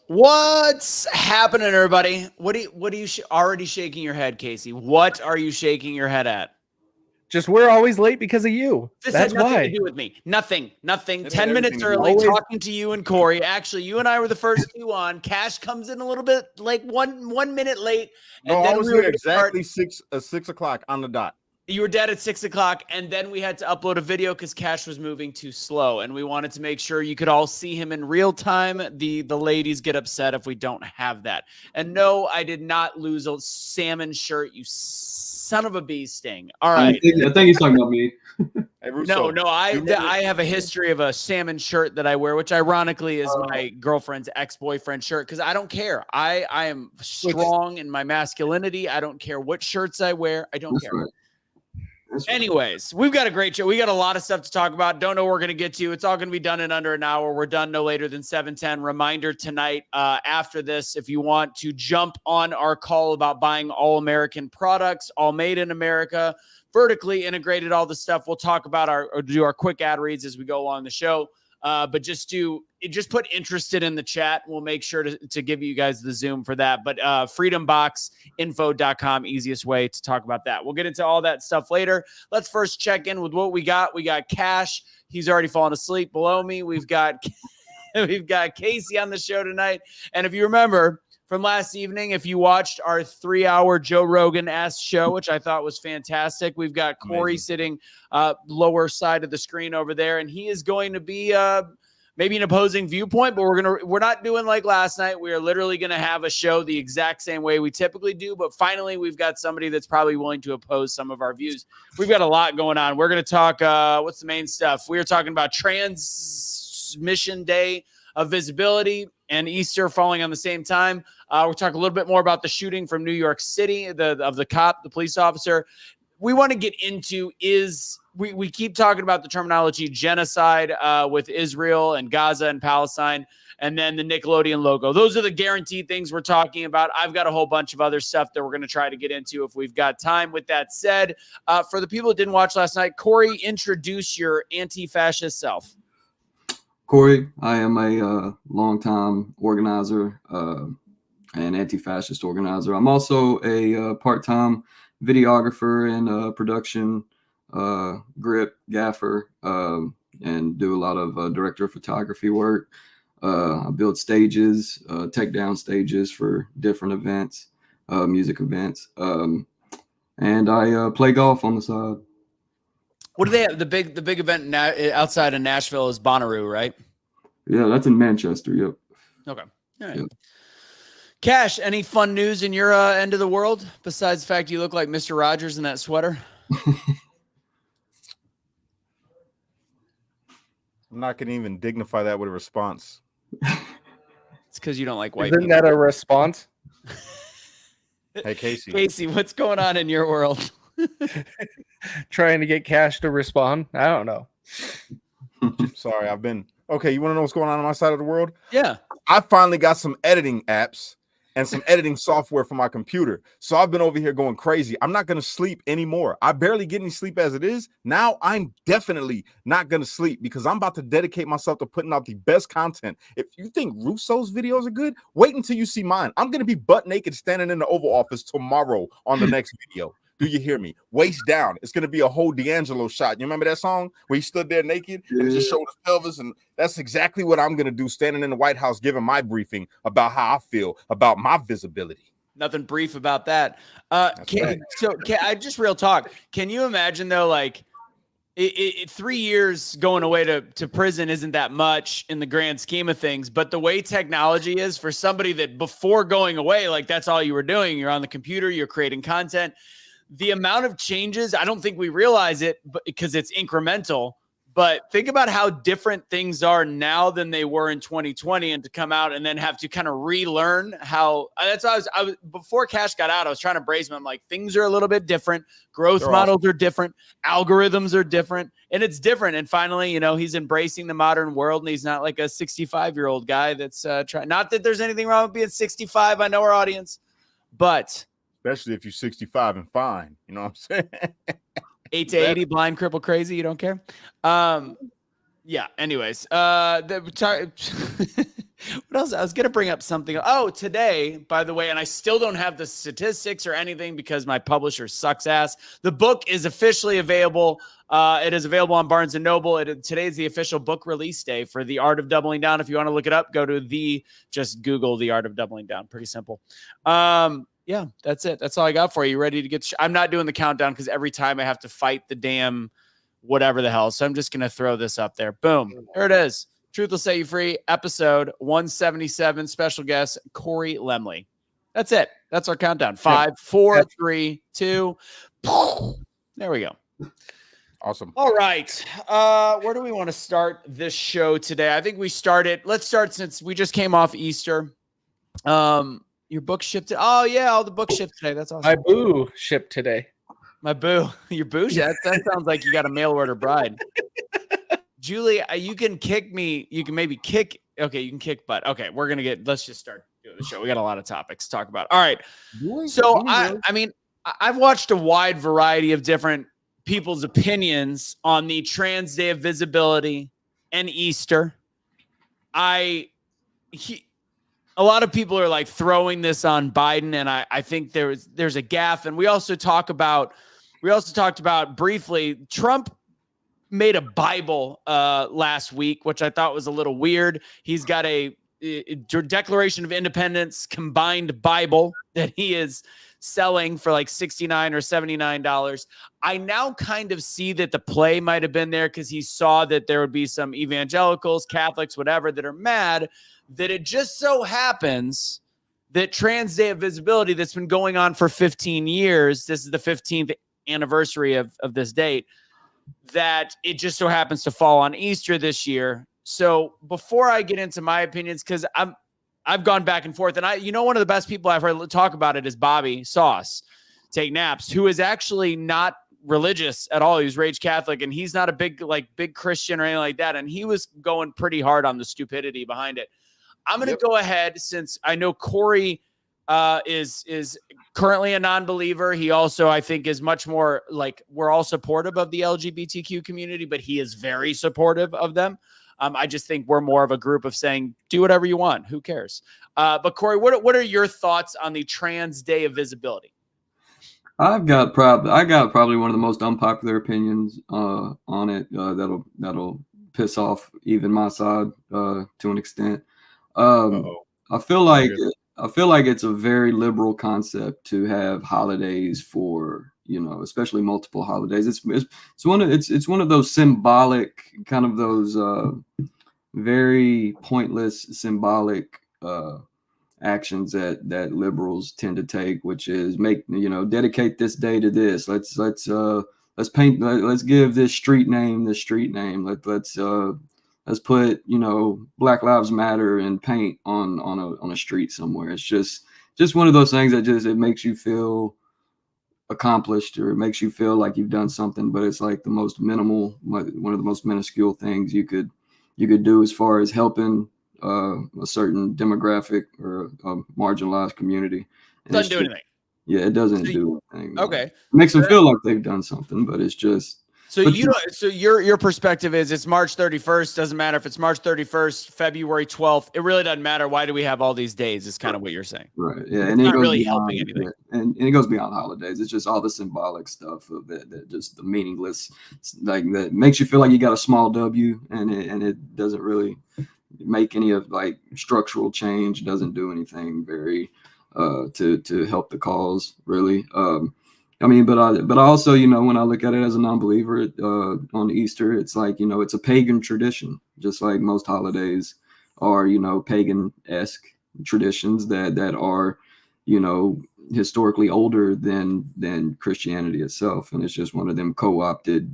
What's happening, everybody? What are you already shaking your head, Casey? What are you shaking your head at? Just we're always late because of you. This That's had nothing why. to do with me. Nothing. It had 10 minutes everything to do early, with Always. talking to you and Corey. Actually, you and I were the first two on. Cash comes in a little bit like one minute late, No, and I then was we were here going to start. exactly 6 o'clock on the dot. You were dead at 6 o'clock, and then we had to upload a video because Cash was moving too slow, and we wanted to make sure you could all see him in real time. The ladies get upset if we don't have that. And no, I did not lose a salmon shirt, you son of a bee sting. All right. I think he's talking about me. Hey, Russo, No, you remember- I have a history of a salmon shirt that I wear, which ironically is my girlfriend's ex-boyfriend shirt because I don't care. I am strong in my masculinity. I don't care what shirts I wear. I don't That's care. right. That's right. Anyways, we've got a great show. We got a lot of stuff to talk about. Don't know what we're going to get to. It's all going to be done in under an hour. We're done no later than 7:10. Reminder tonight, after this, if you want to jump on our call about buying all American products, all made in America, vertically integrated, all the stuff. We'll talk about do our quick ad reads as we go along the show. But just put interested in the chat. We'll make sure to give you guys the Zoom for that. But freedomboxinfo.com, easiest way to talk about that. We'll get into all that stuff later. Let's first check in with what we got. We got Cash. He's already fallen asleep below me. We've got Casey on the show tonight. And if you remember from last evening, if you watched our 3-hour Joe Rogan-esque show, which I thought was fantastic, we've got Corey sitting lower side of the screen over there, and he is going to be maybe an opposing viewpoint, but we're not doing like last night. We are literally going to have a show the exact same way we typically do, but finally we've got somebody that's probably willing to oppose some of our views. We've got a lot going on. We're going to talk, what's the main stuff? We are talking about Transmission Day of Visibility and Easter falling on the same time. We'll talk a little bit more about the shooting from New York City, the police officer. We want to get into we keep talking about the terminology genocide with Israel and Gaza and Palestine, and then the Nickelodeon logo. Those are the guaranteed things we're talking about. I've got a whole bunch of other stuff that we're going to try to get into if we've got time. With that said, for the people that didn't watch last night, Corey, introduce your anti-fascist self. Corey, I am a longtime organizer and anti-fascist organizer. I'm also a part-time videographer and production grip gaffer and do a lot of director of photography work. I build stages, take down stages for different events, music events, and I play golf on the side. What do they have? The big event outside of Nashville is Bonnaroo, right? Yeah, that's in Manchester. Yep. Okay. All right. Yep. Cash, any fun news in your end of the world besides the fact you look like Mr. Rogers in that sweater? I'm not going to even dignify that with a response. It's because you don't like white Isn't people. that a response? Hey, Casey. Casey, what's going on in your world? Trying to get Cash to respond? I don't know. Sorry, okay, you want to know what's going on my side of the world? Yeah. I finally got some editing apps and some editing software for my computer. So I've been over here going crazy. I'm not going to sleep anymore. I barely get any sleep as it is. Now I'm definitely not going to sleep because I'm about to dedicate myself to putting out the best content. If you think Russo's videos are good, wait until you see mine. I'm going to be butt naked standing in the Oval Office tomorrow on the next video. Do you hear me? Waist down. It's going to be a whole D'Angelo shot. You remember that song where he stood there naked and just showed his pelvis? And that's exactly what I'm going to do, standing in the White House, giving my briefing about how I feel about my visibility. Nothing brief about that. I just real talk. Can you imagine though, like 3 years going away to prison isn't that much in the grand scheme of things, but the way technology is for somebody that before going away, like that's all you were doing. You're on the computer, you're creating content. The amount of changes, I don't think we realize it because it's incremental, but think about how different things are now than they were in 2020 and to come out and then have to kind of relearn how that's why I was before Cash got out, I was trying to brace him. I'm like, things are a little bit different. Growth models are different. Algorithms are different and it's different. And finally, he's embracing the modern world and he's not like a 65-year-old guy that's trying, not that there's anything wrong with being 65. I know our audience, but especially if you're 65 and fine. You know what I'm saying? 8 to 80, blind, cripple, crazy. You don't care. Yeah. Anyways, What else? I was going to bring up something. Oh, today, by the way, and I still don't have the statistics or anything because my publisher sucks ass. The book is officially available. It is available on Barnes & Noble. Today's the official book release day for The Art of Doubling Down. If you want to look it up, go to just Google The Art of Doubling Down. Pretty simple. Yeah, that's it. That's all I got for you. You ready to get? I'm not doing the countdown because every time I have to fight the damn whatever the hell. So I'm just going to throw this up there. Boom. There it is. Truth Will Set You Free, episode 177. Special guest, Corey Lemley. That's it. That's our countdown. 5, 4, 3, 2. There we go. Awesome. All right. Where do we want to start this show today? I think let's start since we just came off Easter. Your book shipped. Oh yeah, all the books shipped today. That's awesome. My boo shipped today. My boo. Your boo? That sounds like you got a mail order bride. Julie, you can kick me. You can maybe kick. Okay, you can kick butt. Okay, let's just start doing the show. We got a lot of topics to talk about. All right. So I mean, I've watched a wide variety of different people's opinions on the Trans Day of Visibility and Easter. A lot of people are like throwing this on Biden, and I think there's a gaffe. And we also talked about briefly Trump made a Bible last week, which I thought was a little weird. He's got a Declaration of Independence combined Bible that he is selling for like $69 or $79. I now kind of see that the play might have been there because he saw that there would be some evangelicals, Catholics, whatever, that are mad that it just so happens that Trans Day of Visibility that's been going on for 15 years, this is the 15th anniversary of this date, that it just so happens to fall on Easter this year. So before I get into my opinions, because I've gone back and forth, and one of the best people I've heard talk about it is Bobby Sauce, Take Naps, who is actually not religious at all. He was raised Catholic, and he's not a big Christian or anything like that. And he was going pretty hard on the stupidity behind it. I'm going to go ahead, since I know Corey is currently a non-believer. He also, I think, is much more like, we're all supportive of the LGBTQ community, but he is very supportive of them. I just think we're more of a group of saying, do whatever you want. Who cares? But Corey, what are your thoughts on the Trans Day of Visibility? I got probably one of the most unpopular opinions on it. That'll piss off even my side to an extent. I feel like it's a very liberal concept to have holidays for, especially multiple holidays. It's one of those symbolic, kind of those very pointless symbolic actions that liberals tend to take, which is dedicate this day to this. Let's give this street name. Let's put, Black Lives Matter and paint on a street somewhere. It's just one of those things that it makes you feel accomplished, or it makes you feel like you've done something, but it's like one of the most minuscule things you could do as far as helping a certain demographic or a marginalized community. Doesn't do anything. Yeah, it doesn't do anything. Okay. It makes them feel like they've done something, but it's just. So your perspective is it's March 31st. Doesn't matter if it's March 31st, February 12th. It really doesn't matter. Why do we have all these days? Is kind of what you're saying. Right. Yeah. And it's not really helping anything. And it goes beyond holidays. It's just all the symbolic stuff of it, that just the meaningless, like, that makes you feel like you got a small W, and it doesn't really make any of like structural change. Doesn't do anything very to help the cause, really. But I also, when I look at it as a non-believer on Easter, it's like, it's a pagan tradition, just like most holidays are, pagan-esque traditions that are, historically older than Christianity itself. And it's just one of them co-opted,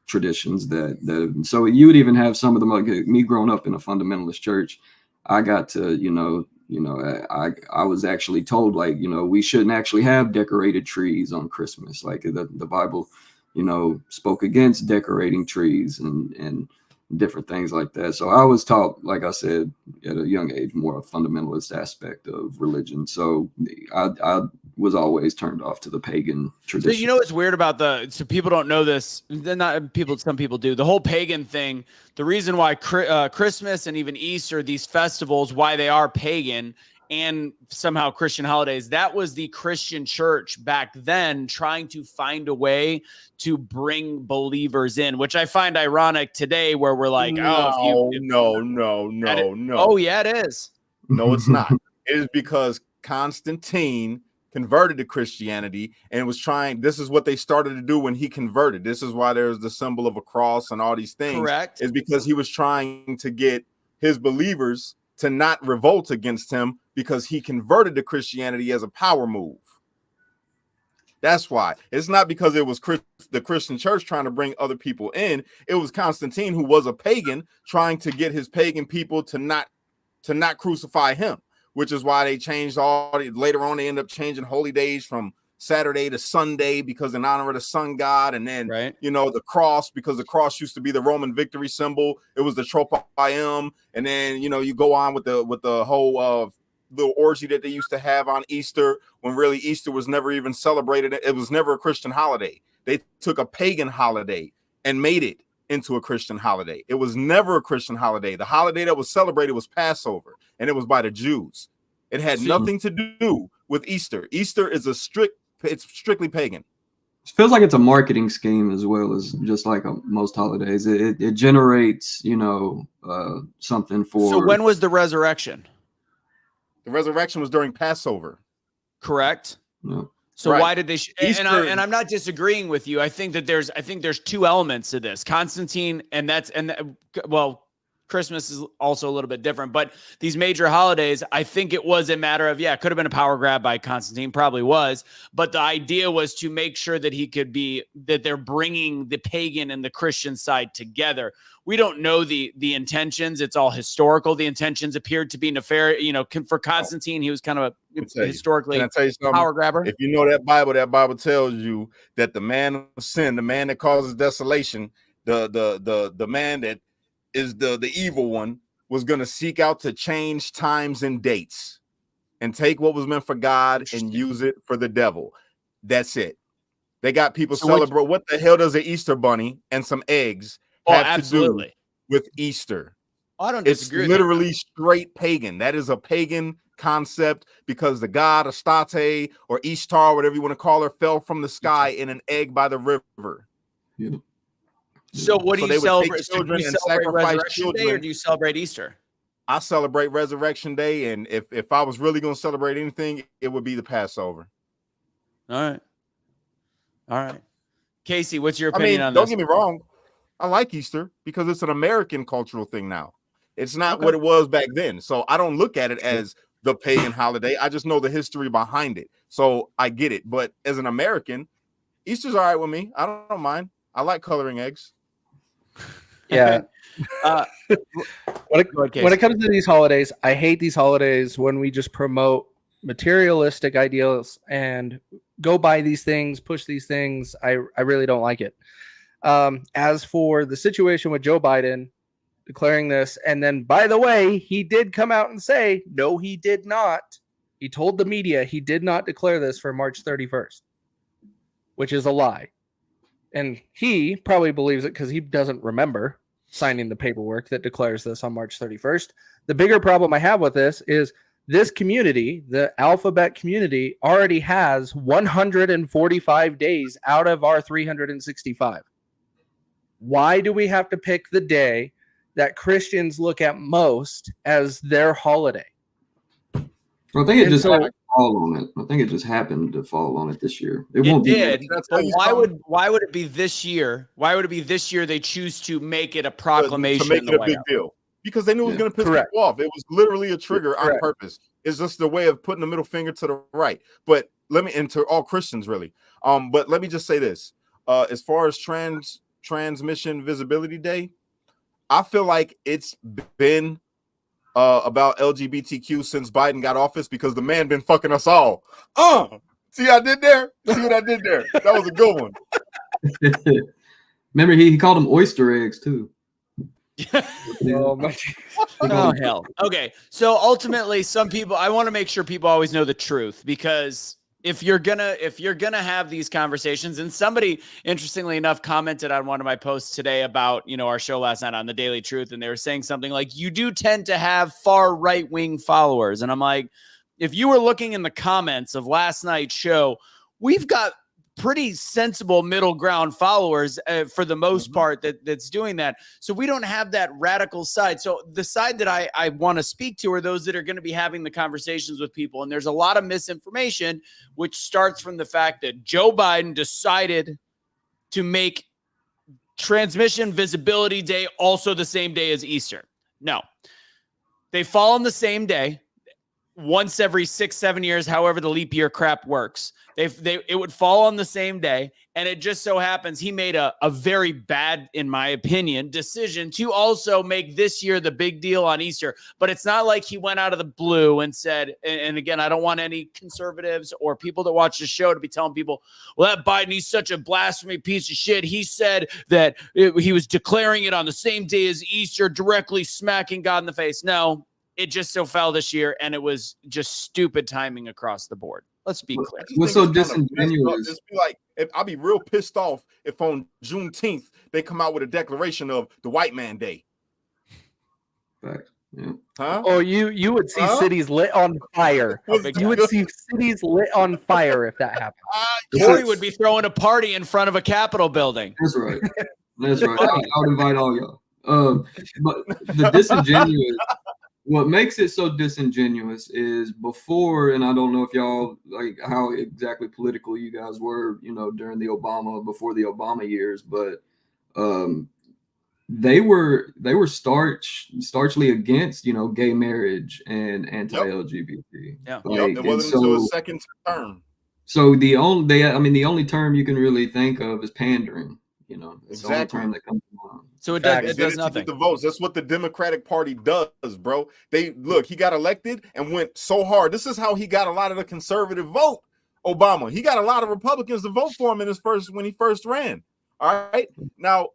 traditions that so you would even have some of them, like me growing up in a fundamentalist church. I got to, I was actually told, like, we shouldn't actually have decorated trees on Christmas. Like the Bible, spoke against decorating trees and different things like that. So I was taught, like I said, at a young age, more a fundamentalist aspect of religion. So I was always turned off to the pagan So tradition. you know what's weird about so people don't know this. They're not people. Some people do. The whole pagan thing. The reason why Christmas and even Easter, these festivals, why they are pagan and somehow Christian holidays, that was the Christian church back then trying to find a way to bring believers in, which I find ironic today, where we're like, no. Oh yeah, it is. No, it's not. It is because Constantine converted to Christianity and was trying. This is what they started to do when he converted. This is why there's the symbol of a cross and all these things. Correct. Is because he was trying to get his believers to not revolt against him because he converted to Christianity as a power move. That's why. It's not because it was the Christian church trying to bring other people in. It was Constantine, who was a pagan, trying to get his pagan people to not crucify him, which is why they changed later on. They end up changing holy days from Saturday to Sunday because in honor of the sun god. And then, the cross, because the cross used to be the Roman victory symbol. It was the tropium. And then, you go on with the whole little orgy that they used to have on Easter, when really Easter was never even celebrated. It was never a Christian holiday. They took a pagan holiday and made it into a Christian holiday. It was never a Christian holiday. The holiday that was celebrated was Passover, and it was by the Jews. It had nothing to do with Easter. Easter is it's strictly pagan. It feels like it's a marketing scheme as well as just like most holidays. It generates, something for. So when was the resurrection? The resurrection was during Passover. Correct. Yeah. So why did they? And I'm not disagreeing with you. I think there's two elements to this. Constantine, Christmas is also a little bit different, but these major holidays, I think it was a matter of, it could have been a power grab by Constantine, probably was, but the idea was to make sure that that they're bringing the pagan and the Christian side together. We don't know the intentions. It's all historical. The intentions appeared to be nefarious. For Constantine, he was kind of a historically power grabber. If you know that Bible tells you that the man of sin, the man that causes desolation, the man that is the evil one, was going to seek out to change times and dates and take what was meant for God and use it for the devil. That's it. They got people celebrate. What the hell does an Easter bunny and some eggs have to do with Easter? I don't disagree. It's literally straight pagan. That is a pagan concept because the god Astarte or Ishtar, whatever you want to call her, fell from the sky in an egg by the river. Yeah. So what do you celebrate? Do you celebrate Resurrection Day or do you celebrate Easter? I celebrate Resurrection Day, and if I was really going to celebrate anything, it would be the Passover. All right. Casey, what's your opinion on this? Don't get me wrong. I like Easter because it's an American cultural thing now. It's not what it was back then. So I don't look at it as the pagan holiday. I just know the history behind it. So I get it. But as an American, Easter's all right with me. I don't mind. I like coloring eggs. Yeah. When it comes to these holidays, I hate these holidays when we just promote materialistic ideals and go buy these things, push these things. I really don't like it. As for the situation with Joe Biden declaring this, and then, by the way, he did come out and say, no, he did not. He told the media he did not declare this for March 31st, which is a lie. And he probably believes it because he doesn't remember signing the paperwork that declares this on March 31st. The bigger problem I have with this is this community, the alphabet community, already has 145 days out of our 365. Why do we have to pick the day that Christians look at most as their holiday? I think it just happened to fall on it. I think it just happened to fall on it this year. It won't did. But why would it be this year? Why would it be this year they choose to make it a proclamation? To make it a big deal. Because they knew it was going to piss people off. It was literally a trigger on purpose. It's just the way of putting the middle finger to the right. But and to all Christians, really. But let me just say this. As far as Transmission Visibility Day, I feel like it's been about LGBTQ since Biden got office because the man been fucking us all. See what I did there? See what I did there? That was a good one. Remember, he called them oyster eggs too. Oh hell. Okay. So ultimately, some people, I want to make sure people always know the truth because if you're gonna have these conversations, and somebody interestingly enough commented on one of my posts today about, you know, our show last night on the Daily Truth, and they were saying something like, you do tend to have far right-wing followers. And I'm like, if you were looking in the comments of last night's show, we've got pretty sensible middle ground followers for the most part that's doing that. So we don't have that radical side. So the side that I want to speak to are those that are going to be having the conversations with people. And there's a lot of misinformation, which starts from the fact that Joe Biden decided to make Transmission Visibility Day also the same day as Easter. No, they fall on the same day. Once every 6-7 years, however the leap year crap works, it would fall on the same day. And it just so happens he made a very bad, in my opinion, decision to also make this year the big deal on Easter. But it's not like he went out of the blue and said, and again, I don't want any conservatives or people that watch the show to be telling people, well, that Biden, he's such a blasphemy piece of shit. He said that he was declaring it on the same day as Easter, directly smacking God in the face. No. It just so fell this year, and it was just stupid timing across the board. Let's be clear. What's so disingenuous? Just be like, I'll be real pissed off if on Juneteenth they come out with a declaration of the white man day. Fact. Yeah. Huh? Oh, you would see cities lit on fire. You would see cities lit on fire if that happened. Corey would be throwing a party in front of a Capitol building. That's right. That's right. I would invite all y'all. But the disingenuous. What makes it so disingenuous is before, and I don't know if y'all like how exactly political you guys were, you know, during before the Obama years, but they were starchly against, you know, gay marriage and anti-LGBT. Yeah, it wasn't until his second term. So the only term you can really think of is pandering. You know, it's the only term that comes to mind. So it does nothing. The votes. That's what the Democratic Party does, bro. He got elected and went so hard. This is how he got a lot of the conservative vote. Obama. He got a lot of Republicans to vote for him when he first ran. All right. Now,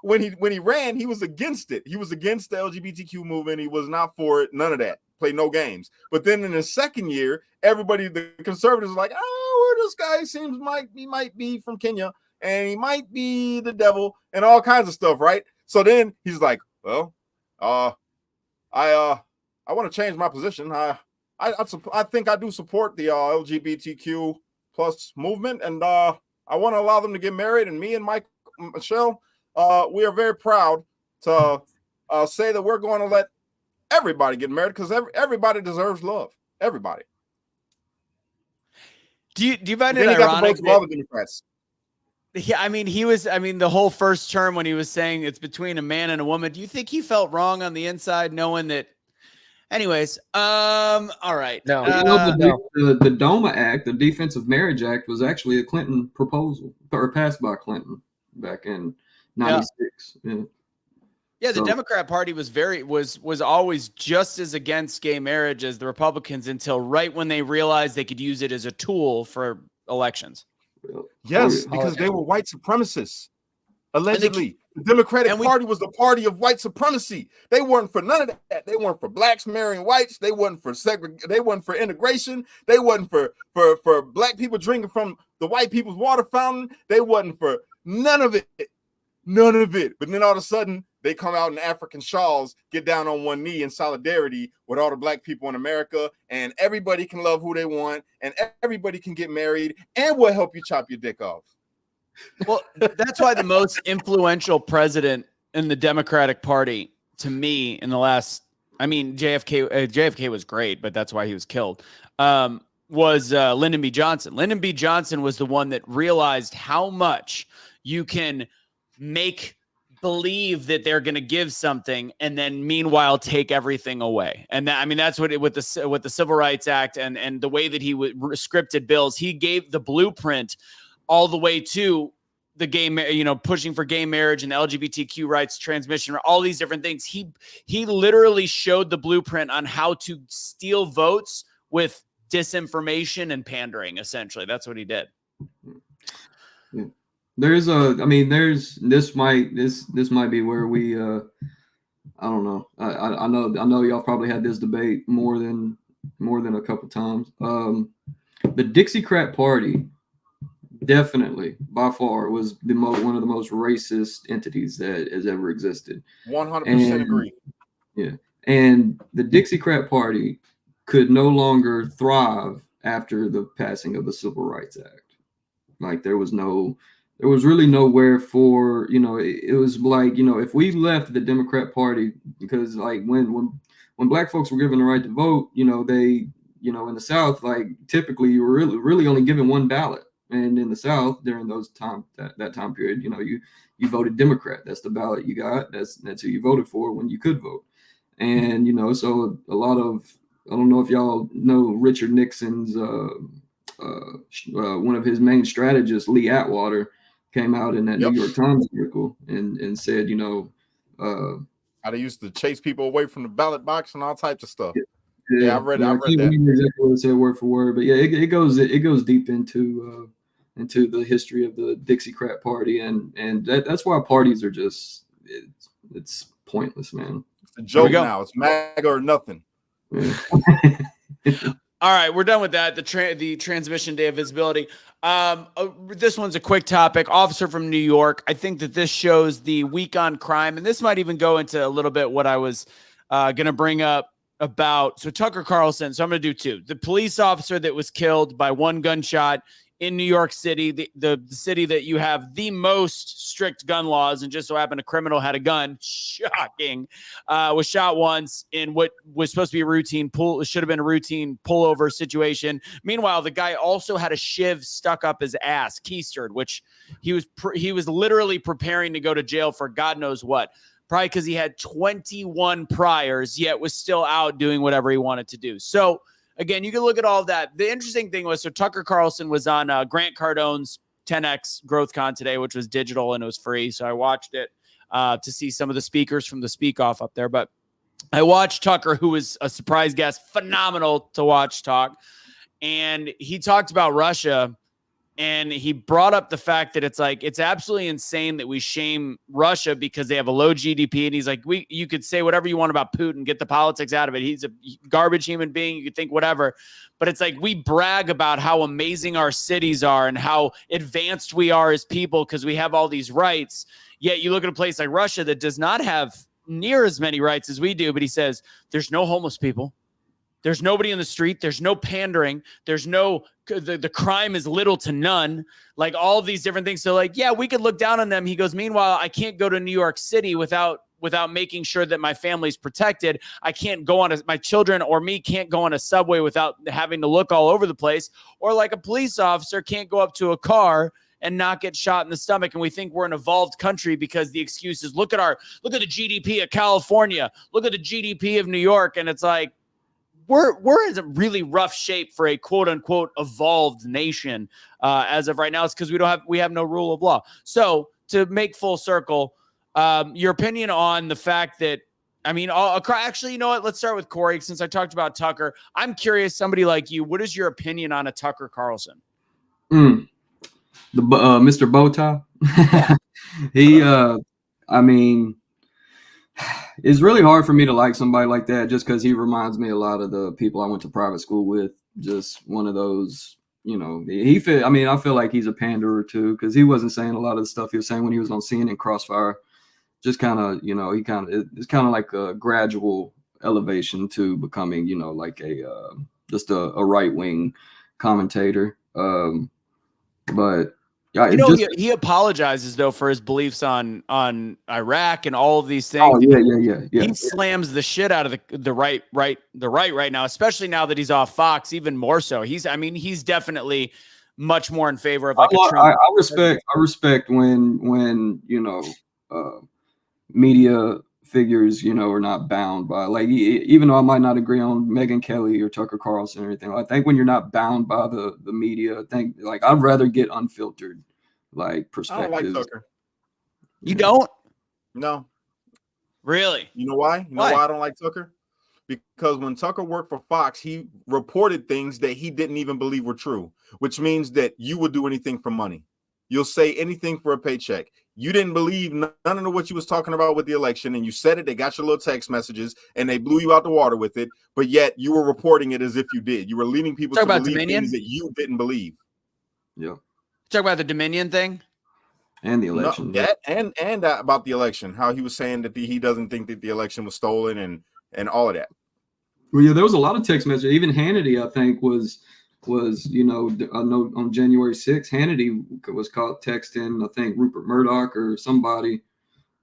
when he ran, he was against it. He was against the LGBTQ movement. He was not for it. None of that. Play no games. But then in his second year, the conservatives, are like, oh, this guy he might be from Kenya. And he might be the devil and all kinds of stuff, right? So then he's like, well, I want to change my position. I think I do support the LGBTQ plus movement, and I want to allow them to get married. And me and Michelle, we are very proud to say that we're going to let everybody get married because everybody deserves love. Everybody. Do you find it ironic that all the Democrats? Yeah, the whole first term when he was saying it's between a man and a woman, do you think he felt wrong on the inside knowing that? Anyways, all right. No. The DOMA Act, the Defense of Marriage Act, was actually a Clinton proposal or passed by Clinton back in 96. Yeah, the Democrat Party was always just as against gay marriage as the Republicans until right when they realized they could use it as a tool for elections. Yes, because they were white supremacists. Allegedly, the Democratic Party was the party of white supremacy. They weren't for none of that. They weren't for blacks marrying whites. They weren't for They weren't for integration. They wasn't for black people drinking from the white people's water fountain. They wasn't for none of it. None of it. But then all of a sudden, they come out in African shawls, get down on one knee in solidarity with all the black people in America, and everybody can love who they want, and everybody can get married, and we'll help you chop your dick off. Well, that's why the most influential president in the Democratic Party, to me, in the last, JFK was great, but that's why he was killed, was Lyndon B. Johnson. Lyndon B. Johnson was the one that realized how much you can make believe that they're going to give something and then meanwhile take everything away. And that's what with the Civil Rights Act and the way that he scripted bills, he gave the blueprint all the way to the gay, pushing for gay marriage and LGBTQ rights, transmission, all these different things. He literally showed the blueprint on how to steal votes with disinformation and pandering. Essentially, that's what he did. This might be where we I don't know. I know y'all probably had this debate more than a couple times. the Dixiecrat Party definitely by far was one of the most racist entities that has ever existed. 100% agree. Yeah. And the Dixiecrat Party could no longer thrive after the passing of the Civil Rights Act. Like there was really nowhere for, it was like, if we left the Democrat Party, because like when black folks were given the right to vote, they, in the South, like typically you were really only given one ballot. And in the South during that time period, you voted Democrat. That's the ballot you got. That's who you voted for when you could vote. And, so a lot of, I don't know if y'all know Richard Nixon's, one of his main strategists, Lee Atwater, came out in that New York Times article and said, how they used to chase people away from the ballot box and all types of stuff. Yeah, I read that. I can't remember exactly what it said word for word, but yeah, it goes deep into the history of the Dixiecrat Party, and that's why parties are just it's pointless, man. It's a joke now. It's MAGA or nothing. Yeah. All right, we're done with that. The transmission day of visibility. This one's a quick topic. Officer from New York. I think that this shows the week on crime, and this might even go into a little bit what I was going to bring up about. So Tucker Carlson. So I'm going to do two. The police officer that was killed by one gunshot in New York City, the city that you have the most strict gun laws, and just so happened a criminal had a gun. Shocking. Was shot once in what was supposed to be a routine should have been a routine pullover situation. Meanwhile, the guy also had a shiv stuck up his ass, keistered, which he was literally preparing to go to jail for God knows what. Probably because he had 21 priors, yet was still out doing whatever he wanted to do. So again, you can look at all of that. The interesting thing was, so Tucker Carlson was on Grant Cardone's 10X GrowthCon today, which was digital and it was free. So I watched it to see some of the speakers from the Speak Off up there. But I watched Tucker, who was a surprise guest, phenomenal to watch talk. And he talked about Russia. And he brought up the fact that it's absolutely insane that we shame Russia because they have a low GDP. And he's like, you could say whatever you want about Putin, get the politics out of it. He's a garbage human being. You could think whatever, but it's like we brag about how amazing our cities are and how advanced we are as people because we have all these rights. Yet you look at a place like Russia that does not have near as many rights as we do. But he says there's no homeless people. There's nobody in the street. There's no pandering. There's no, the crime is little to none. Like all of these different things. So like, yeah, we could look down on them. He goes, meanwhile, I can't go to New York City without making sure that my family's protected. I can't go on my children or me can't go on a subway without having to look all over the place. Or like a police officer can't go up to a car and not get shot in the stomach. And we think we're an evolved country because the excuse is look at the GDP of California. Look at the GDP of New York. And it's like, we're in a really rough shape for a quote unquote evolved nation as of right now. It's because we have no rule of law. So to make full circle, your opinion on the fact that, I mean, actually, you know what? Let's start with Corey. Since I talked about Tucker, I'm curious, somebody like you, what is your opinion on a Tucker Carlson? The Mr. Bowtie. I mean, it's really hard for me to like somebody like that just because he reminds me a lot of the people I went to private school with. Just one of those, I feel like he's a panderer too because he wasn't saying a lot of the stuff he was saying when he was on CNN Crossfire. Just kind of, it's kind of like a gradual elevation to becoming, like just a right wing commentator. But yeah, he apologizes though for his beliefs on Iraq and all of these things. Oh yeah. He slams the shit out of the right right now, especially now that he's off Fox. Even more so, he's definitely much more in favor of like. I respect when media figures are not bound by like even though I might not agree on Megyn Kelly or Tucker Carlson or anything. I think when you're not bound by the media, I think like I'd rather get unfiltered like perspectives. I don't like Tucker. You don't? No. Really? You know why? Why I don't like Tucker? Because when Tucker worked for Fox, he reported things that he didn't even believe were true, which means that you would do anything for money. You'll say anything for a paycheck. you didn't believe none of what you was talking about with the election, and you said it. They got your little text messages, and they blew you out the water with it. But yet you were reporting it as if you did. You were leading people to believe things that you didn't believe. Yeah. Talk about the Dominion thing and the election. No, that and about the election, how he was saying that he doesn't think that the election was stolen and all of that. Well, yeah, there was a lot of text messages. Even Hannity, I think, was I know on January 6th, Hannity was caught texting, I think, Rupert Murdoch or somebody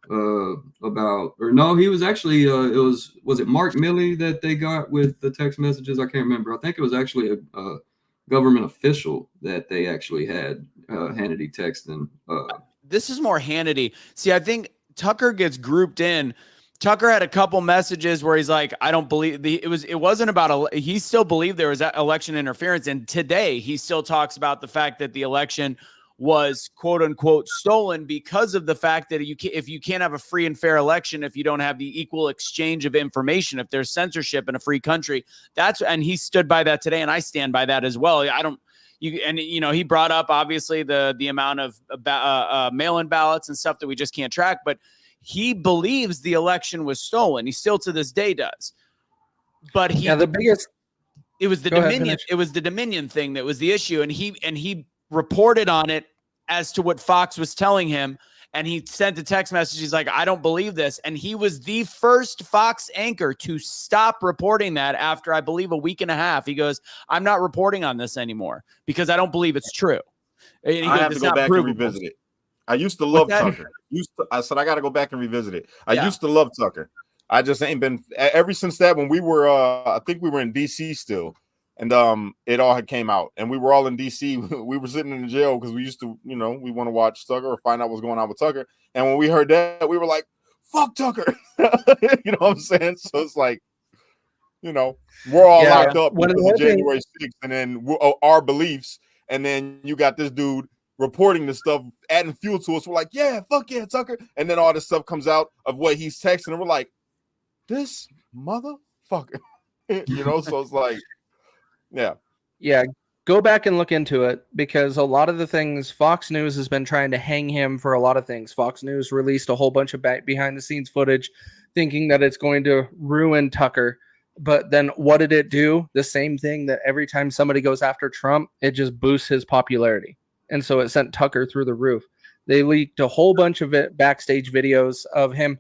about, or no, he was actually was it Mark Milley that they got with the text messages? I can't remember. I think it was actually a government official that they actually had Hannity texting. This is more Hannity. See, I think Tucker gets grouped in. Tucker had a couple messages where he's like, I don't believe it wasn't about he still believed there was election interference. And today he still talks about the fact that the election was quote unquote stolen because of the fact that if you can't have a free and fair election, if you don't have the equal exchange of information, if there's censorship in a free country, and he stood by that today. And I stand by that as well. He brought up obviously the amount of mail-in ballots and stuff that we just can't track, but he believes the election was stolen. He still to this day does. But it was the Dominion thing that was the issue. And he reported on it as to what Fox was telling him. And he sent a text message. He's like, I don't believe this. And he was the first Fox anchor to stop reporting that after, I believe, a week and a half. He goes, I'm not reporting on this anymore because I don't believe it's true. And he goes, I have to go back and revisit it. I used to love Tucker. I said I got to go back and revisit it. I used to love Tucker. I just ain't been ever since that when we were I think we were in DC still, and it all had came out, and we were all in DC. We were sitting in the jail because we used to, we want to watch Tucker or find out what's going on with Tucker. And when we heard that, we were like, "Fuck Tucker," you know what I'm saying? So it's like, we're all locked up because of January 6th, and then our beliefs, and then you got this dude reporting this stuff, adding fuel to us. We're like, yeah, fuck yeah, Tucker. And then all this stuff comes out of what he's texting, and we're like, this motherfucker. So it's like, yeah, go back and look into it, because a lot of the things Fox News has been trying to hang him for a lot of things. Fox News released a whole bunch of behind the scenes footage thinking that it's going to ruin Tucker. But then what did it do? The same thing that every time somebody goes after Trump, it just boosts his popularity. And so it sent Tucker through the roof. They leaked a whole bunch of backstage videos of him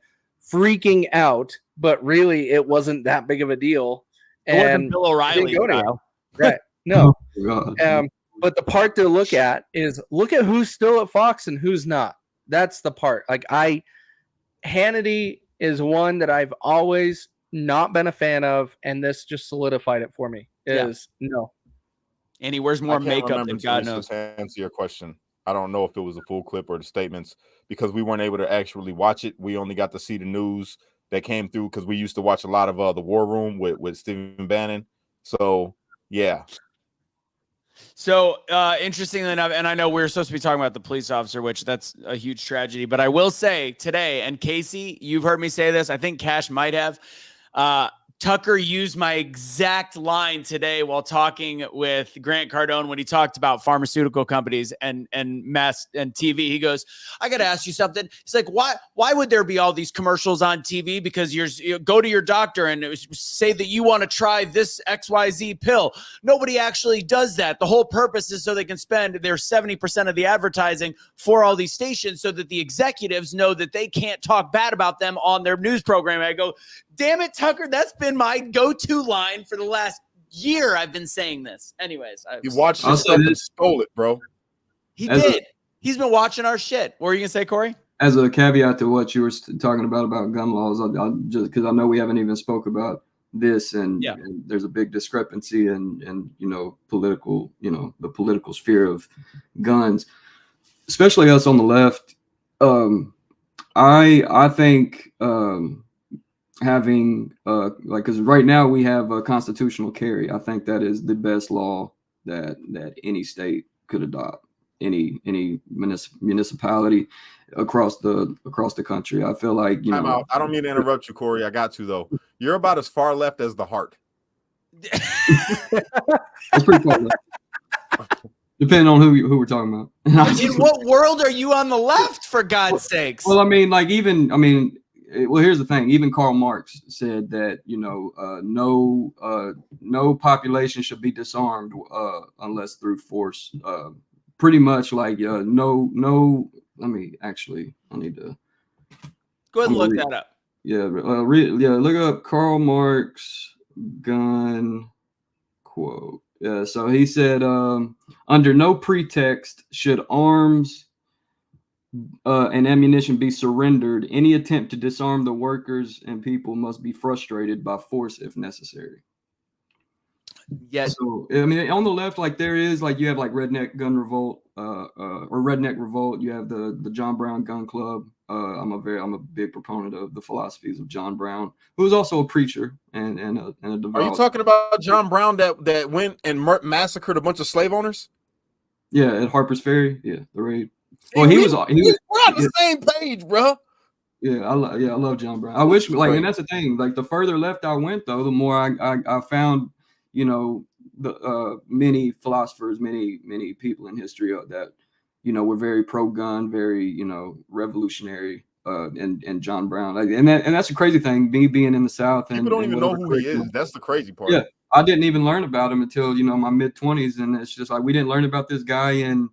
freaking out, but really it wasn't that big of a deal. It wasn't Bill O'Reilly. Right. No. But the part to look at is look at who's still at Fox and who's not. That's the part. Hannity is one that I've always not been a fan of, and this just solidified it for me. No. And he wears more makeup than God knows. To answer your question, I don't know if it was a full clip or the statements, because we weren't able to actually watch it. We only got to see the news that came through because we used to watch a lot of the War Room with Stephen Bannon. So, yeah. So, interestingly enough, and I know we're supposed to be talking about the police officer, which that's a huge tragedy, but I will say today, and Casey, you've heard me say this, I think Cash might have, Tucker used my exact line today while talking with Grant Cardone when he talked about pharmaceutical companies and mass and TV. He goes, I got to ask you something. He's like, why would there be all these commercials on TV? Because you go to your doctor and say that you want to try this XYZ pill. Nobody actually does that. The whole purpose is so they can spend their 70% of the advertising for all these stations so that the executives know that they can't talk bad about them on their news program. I go, damn it, Tucker, that's been my go-to line for the last year. I've been saying this. Anyways. You watched this stuff and stole it, bro. He did. He's been watching our shit. What were you going to say, Corey? As a caveat to what you were talking about gun laws, I'll just because I know we haven't even spoke about this, and there's a big discrepancy in political, the political sphere of guns, especially us on the left. I think having because right now we have a constitutional carry. I think that is the best law that any state could adopt, any municipality across the country. I feel like I don't mean to interrupt you, Corey. I got to though. You're about as far left as the heart. That's pretty far left. Depending on who we're talking about. In what world are you on the left, for God's sakes? Well, I mean, well, here's the thing. Even Karl Marx said that, no population should be disarmed unless through force. Pretty much like no. Let me actually. I need to go ahead and look that up. Yeah, look up Karl Marx gun quote. Yeah, so he said, under no pretext should arms and ammunition be surrendered. Any attempt to disarm the workers and people must be frustrated by force if necessary. Yes. So I mean, on the left, like there is like you have like Redneck Gun Revolt, or Redneck Revolt. You have the John Brown Gun Club. I'm a big proponent of the philosophies of John Brown, who was also a preacher and a devout. Are you talking about John Brown that went and massacred a bunch of slave owners? Yeah, at Harper's Ferry. Yeah, the raid. Well, we're on the same page, bro. Yeah, I love John Brown. I wish, like, and that's the thing. Like, the further left I went, though, the more I found, the many philosophers, many people in history that, were very pro-gun, very, revolutionary. And John Brown, like, and that's a crazy thing. Me being in the South, and people don't even know who he is. That's the crazy part. Yeah, I didn't even learn about him until my mid-20s, and it's just like we didn't learn about this guy in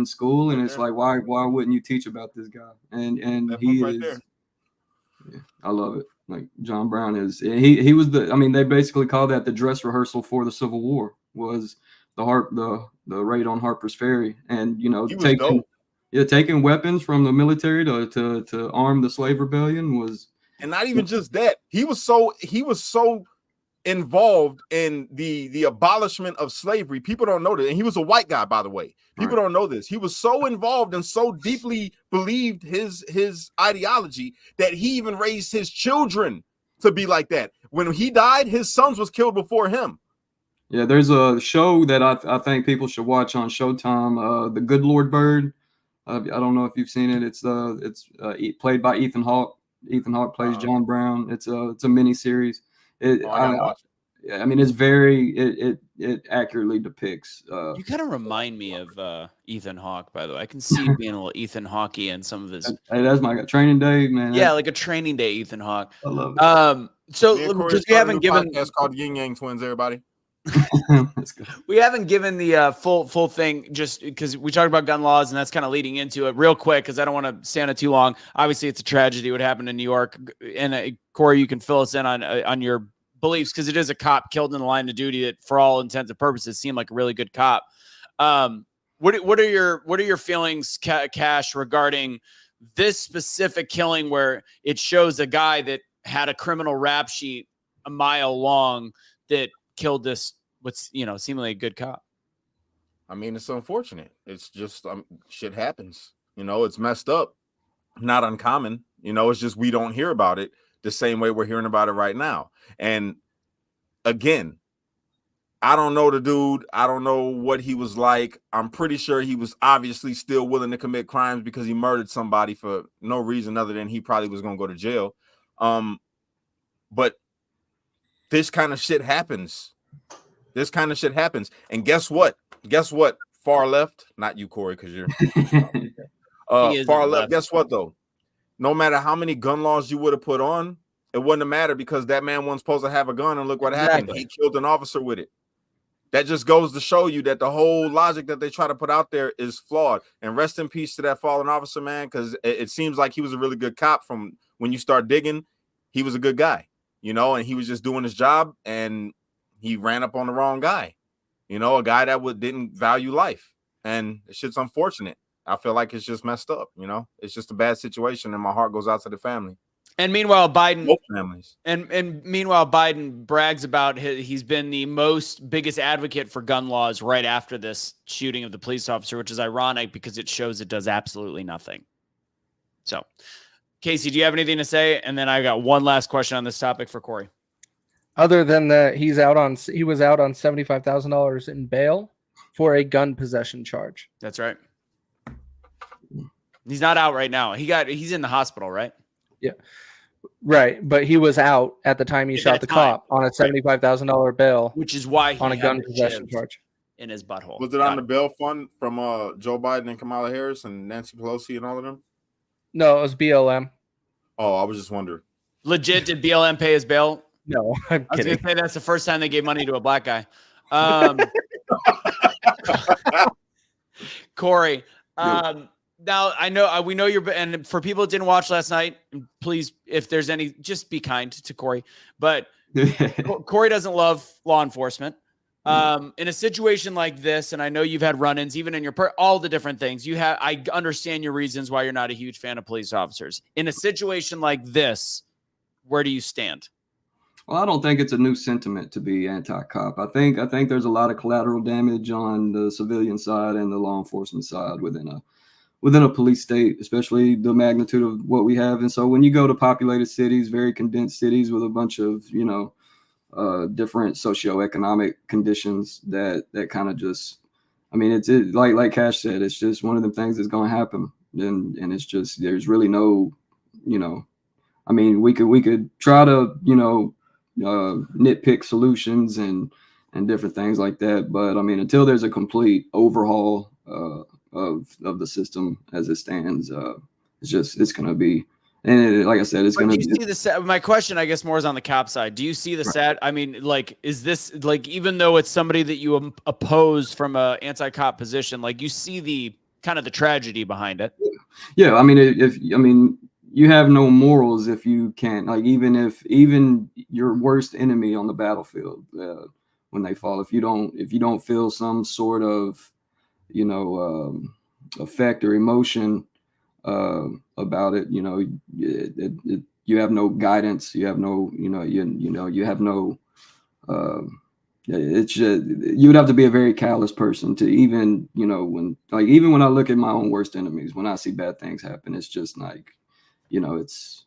school, and it's like why wouldn't you teach about this guy? And he is. There. Yeah, I love it. Like John Brown is. He was they basically call that the dress rehearsal for the Civil War. Was the raid on Harper's Ferry, and taking weapons from the military to arm the slave rebellion was. And not even just that. He was so involved in the abolishment of slavery. People don't know that. And he was a white guy, by the way. People don't know this. He was so involved and so deeply believed his ideology that he even raised his children to be like that. When he died, his sons was killed before him. Yeah, there's a show that I think people should watch on Showtime, The Good Lord Bird. I don't know if you've seen it. It's played by Ethan Hawke. Ethan Hawke plays John Brown. It's a mini series. I mean, it's very it accurately depicts. You kind of remind me of Ethan Hawke, by the way. I can see being a little Ethan Hawke in some of his. Hey, that's my Training Day, man. Yeah, like a Training Day Ethan Hawke. I love it. So because we haven't given. Podcast called Yin Yang Twins, everybody. We haven't given the full thing just because we talked about gun laws, and that's kind of leading into it real quick because I don't want to stay on it too long. Obviously, it's a tragedy what happened in New York, and Corey, you can fill us in on your beliefs because it is a cop killed in the line of duty that, for all intents and purposes, seemed like a really good cop. What are your feelings, Cash, regarding this specific killing where it shows a guy that had a criminal rap sheet a mile long that killed this seemingly a good cop? I mean, it's unfortunate. It's just shit happens. It's messed up. Not uncommon. It's just we don't hear about it the same way we're hearing about it right now. And again, I don't know the dude. I don't know what he was like. I'm pretty sure he was obviously still willing to commit crimes because he murdered somebody for no reason other than he probably was going to go to jail. But this kind of shit happens. And guess what? Far left, not you, Corey, because you're far left. Guess what, though? No matter how many gun laws you would have put on, it wouldn't have mattered because that man wasn't supposed to have a gun, and look what happened. He killed an officer with it. That just goes to show you that the whole logic that they try to put out there is flawed. And rest in peace to that fallen officer, man, because it seems like he was a really good cop. From when you start digging, he was a good guy, and he was just doing his job, and he ran up on the wrong guy, a guy that didn't value life. And it's shit's unfortunate. I feel like it's just messed up, It's just a bad situation, and my heart goes out to the family. And meanwhile, Biden, both families. And meanwhile, Biden brags about he's been the biggest advocate for gun laws right after this shooting of the police officer, which is ironic because it shows it does absolutely nothing. So, Casey, do you have anything to say? And then I got one last question on this topic for Corey. Other than that, he was out on $75,000 in bail for a gun possession charge. That's right. He's not out right now. He's in the hospital, right? Yeah. Right. But he was out at the time he shot the cop on a $75,000 bail. Which is why he on a gun possession charge. in his butthole. Was it on the bail fund from Joe Biden and Kamala Harris and Nancy Pelosi and all of them? No, it was BLM. Oh, I was just wondering. Legit, did BLM pay his bail? No, I'm I was kidding. gonna say that's the first time they gave money to a black guy. Corey, now I know we know you're, and for people that didn't watch last night, please, if there's any, just be kind to Corey. But Corey doesn't love law enforcement. In a situation like this, and I know you've had run-ins, even in your all the different things you have. I understand your reasons why you're not a huge fan of police officers. In a situation like this, where do you stand? Well, I don't think it's a new sentiment to be anti-cop. I think there's a lot of collateral damage on the civilian side and the law enforcement side within a police state, especially the magnitude of what we have. And so when you go to populated cities, very condensed cities with a bunch of, different socioeconomic conditions that kind of just, I mean, it's like Cash said, it's just one of the things that's going to happen. And it's just, there's really no, I mean, we could try to, nitpick solutions and different things like that. But I mean, until there's a complete overhaul of the system as it stands, it's going to be, and like I said, it's going to be. My question, I guess, more is on the cop side. Do you see the sad? I mean, like, is this like, even though it's somebody that you oppose from a anti-cop position, like you see the kind of the tragedy behind it? Yeah. I mean, you have no morals if you can't, like, even your worst enemy on the battlefield, when they fall, if you don't feel some sort of, effect or emotion about it, you have no guidance, you have no, you have no, it's just, you would have to be a very callous person to even, even when I look at my own worst enemies, when I see bad things happen, it's just like, it's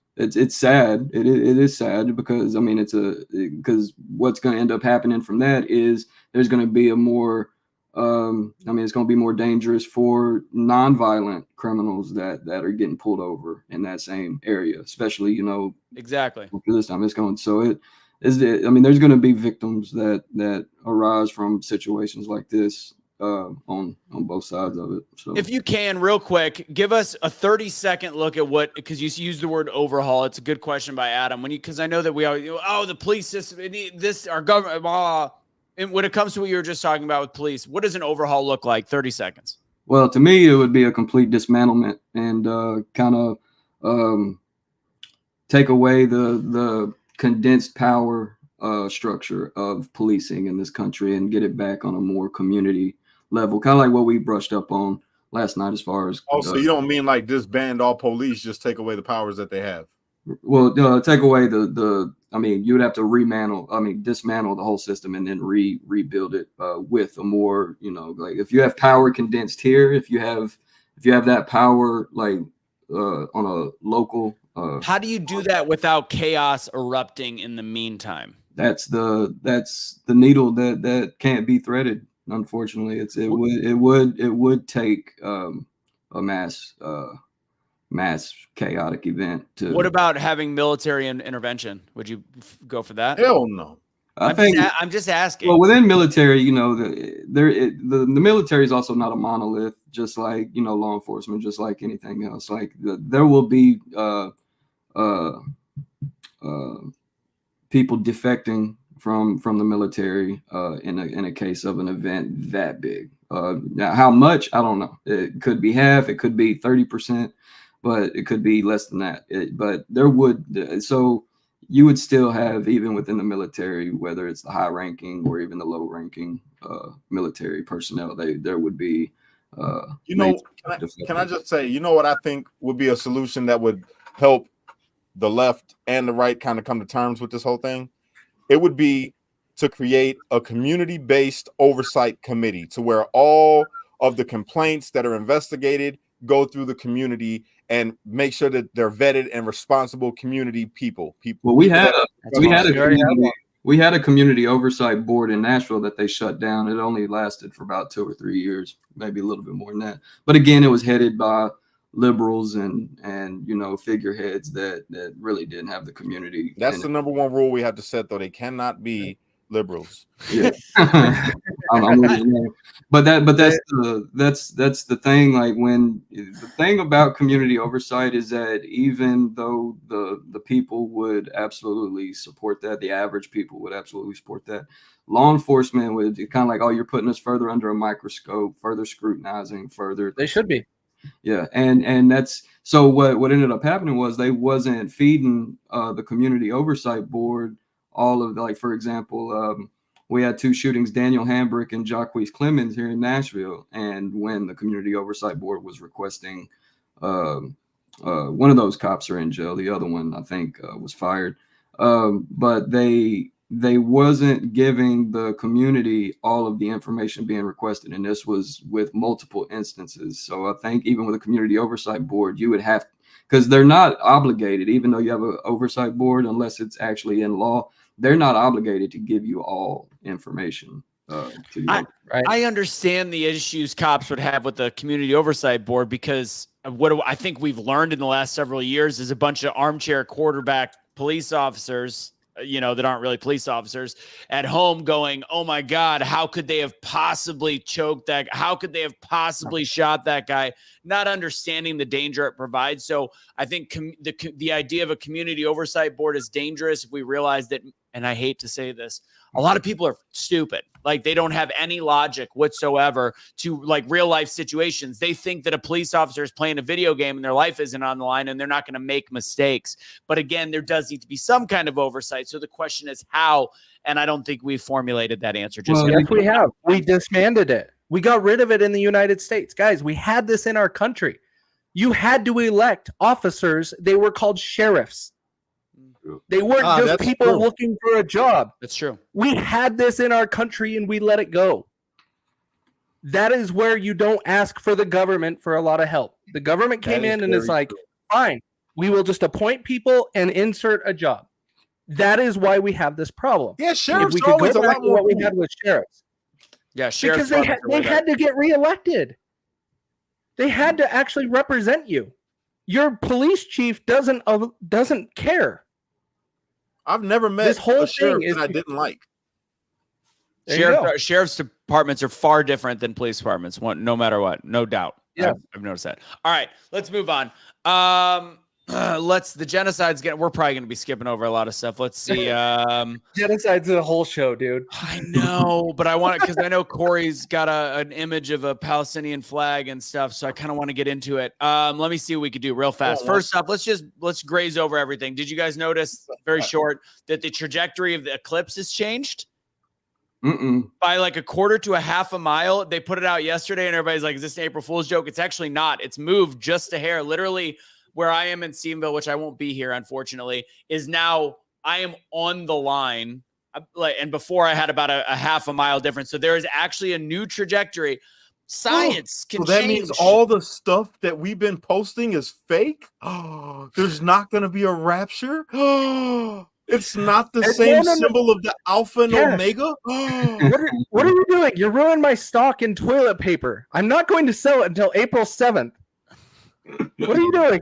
sad. It is sad because, I mean, because what's going to end up happening from that is there's going to be a more, it's going to be more dangerous for nonviolent criminals that are getting pulled over in that same area, especially, exactly. For this time it's going. So it is, there's going to be victims that arise from situations like this. On both sides of it. So if you can, real quick, give us a 30-second look at what, because you used the word overhaul. It's a good question by Adam. Because I know that we always, the police system, our government, blah. And when it comes to what you were just talking about with police, what does an overhaul look like? 30 seconds. Well, to me, it would be a complete dismantlement and kind of take away the condensed power structure of policing in this country and get it back on a more community level, kind of like what we brushed up on last night as far as. Oh, so you don't mean like disband all police, just take away the powers that they have? Well, take away you would have to dismantle the whole system and then rebuild it with a more, like if you have power condensed here, if you have that power like on a local. How do you do that without chaos erupting in the meantime? That's the needle that can't be threaded. Unfortunately, it would take a mass chaotic event to. What about having military intervention? Would you go for that? Hell no. I'm just asking. Well, within military, the military is also not a monolith, just like law enforcement, just like anything else. Like there will be people defecting from the military in a case of an event that big. Now, how much, I don't know. It could be half, it could be 30%, but it could be less than that. But there would, so you would still have, even within the military, whether it's the high ranking or even the low ranking military personnel, there would be. Can I just say, what I think would be a solution that would help the left and the right kind of come to terms with this whole thing? It would be to create a community-based oversight committee to where all of the complaints that are investigated go through the community and make sure that they're vetted and responsible community people. Well, we had a community oversight board in Nashville that they shut down. It only lasted for about 2 or 3 years, maybe a little bit more than that. But again, it was headed by liberals and figureheads that really didn't have the community. That's the number one rule we have to set, though. They cannot be liberals. Yeah. I'm losing name. But that's the thing. Like when the thing about community oversight is that even though the people would absolutely support that, the average people would absolutely support that, law enforcement would kind of like, oh, you're putting us further under a microscope, further scrutinizing, further. They should be. Yeah, and that's so what ended up happening was they wasn't feeding the community oversight board all of like, for example, we had 2 shootings, Daniel Hambrick and Jacquees Clemens here in Nashville, and when the community oversight board was requesting one of those cops are in jail, the other one I think was fired, but they wasn't giving the community all of the information being requested. And this was with multiple instances. So I think even with a community oversight board, you would have, because they're not obligated, even though you have an oversight board, unless it's actually in law, they're not obligated to give you all information. I understand the issues cops would have with the community oversight board, because what I think we've learned in the last several years is a bunch of armchair quarterback police officers, that aren't really police officers at home going, oh my God, how could they have possibly choked that? How could they have possibly shot that guy? Not understanding the danger it provides. So I think the idea of a community oversight board is dangerous if we realize that, and I hate to say this, a lot of people are stupid. Like they don't have any logic whatsoever to like real life situations. They think that a police officer is playing a video game and their life isn't on the line and they're not going to make mistakes. But again, there does need to be some kind of oversight. So the question is how, and I don't think we've formulated that answer. Yes, we have. We disbanded it. We got rid of it in the United States. Guys, we had this in our country. You had to elect officers. They were called sheriffs. They weren't just people looking for a job. That's true. We had this in our country and we let it go. That is where you don't ask for the government for a lot of help. The government came in and is like, fine, we will just appoint people and insert a job. That is why we have this problem. Yeah, sheriffs we could always go a back lot to more what we had with sheriffs. Yeah, sheriffs. Because they had to get reelected. They had to actually represent you. Your police chief doesn't care. I've never met this whole a sheriff thing that I didn't like. Sheriff's departments are far different than police departments, no matter what, no doubt. Yeah, I've noticed that. All right, let's move on. The genocide's we're probably going to be skipping over a lot of stuff. Let's see. Genocide's a whole show, dude. I know, but I want it because I know Corey's got an image of a Palestinian flag and stuff, so I kind of want to get into it. Let me see what we could do real fast. First up, let's graze over everything. Did you guys notice, very short, that the trajectory of the eclipse has changed? By like a quarter to a half a mile? They put it out yesterday, and everybody's like, "Is this an April Fool's joke?" It's actually not. It's moved just a hair, literally. Where I am in Stephenville, which I won't be here, unfortunately, is now I am on the line. And before I had about a half a mile difference. So there is actually a new trajectory. Science can change. So that means all the stuff that we've been posting is fake? Oh, there's not going to be a rapture? Oh, it's not the same symbol of the Alpha and Omega? Oh. What are you doing? You're ruining my stock in toilet paper. I'm not going to sell it until April 7th. What are you doing?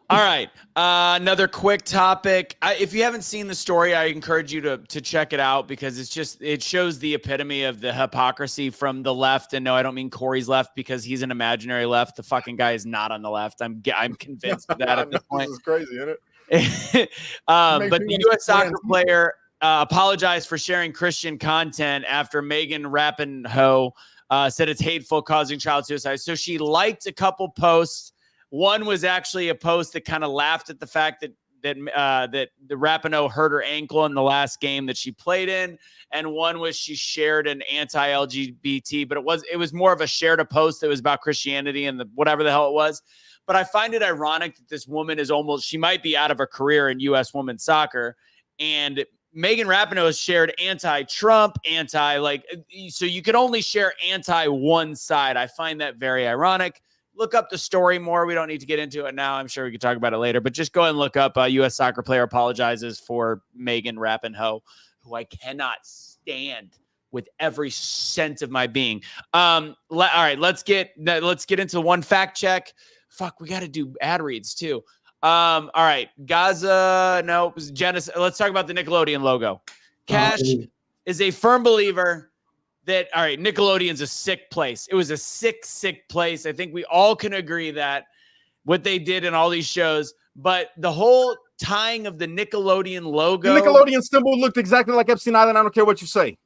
All right. Another quick topic. If you haven't seen the story, I encourage you to check it out because it shows the epitome of the hypocrisy from the left. And no, I don't mean Corey's left because he's an imaginary left. The fucking guy is not on the left. I'm convinced of that at this point. This is crazy, isn't it? But the U.S. soccer player apologized for sharing Christian content after Megan Rapinoe said it's hateful, causing child suicide. So she liked a couple posts. One was actually a post that kind of laughed at the fact that the Rapinoe hurt her ankle in the last game that she played in, and one was she shared an anti-LGBT, but it was more of a shared a post that was about Christianity and whatever the hell it was. But I find it ironic that this woman is she might be out of her career in U.S. women's soccer, and Megan Rapinoe has shared anti-Trump, so you can only share anti-one side. I find that very ironic. Look up the story more. We don't need to get into it now. I'm sure we could talk about it later, but just go and look up U.S. soccer player apologizes for Megan Rapinoe, who I cannot stand with every sense of my being. All right, let's get into one fact check. Fuck, we got to do ad reads too. All right, Gaza. No, it was Genocide. Let's talk about the Nickelodeon logo. Cash is a firm believer that, all right, Nickelodeon's a sick place. It was a sick place. I think we all can agree that what they did in all these shows, but the whole tying of the Nickelodeon logo. The Nickelodeon symbol looked exactly like Epstein Island. I don't care what you say.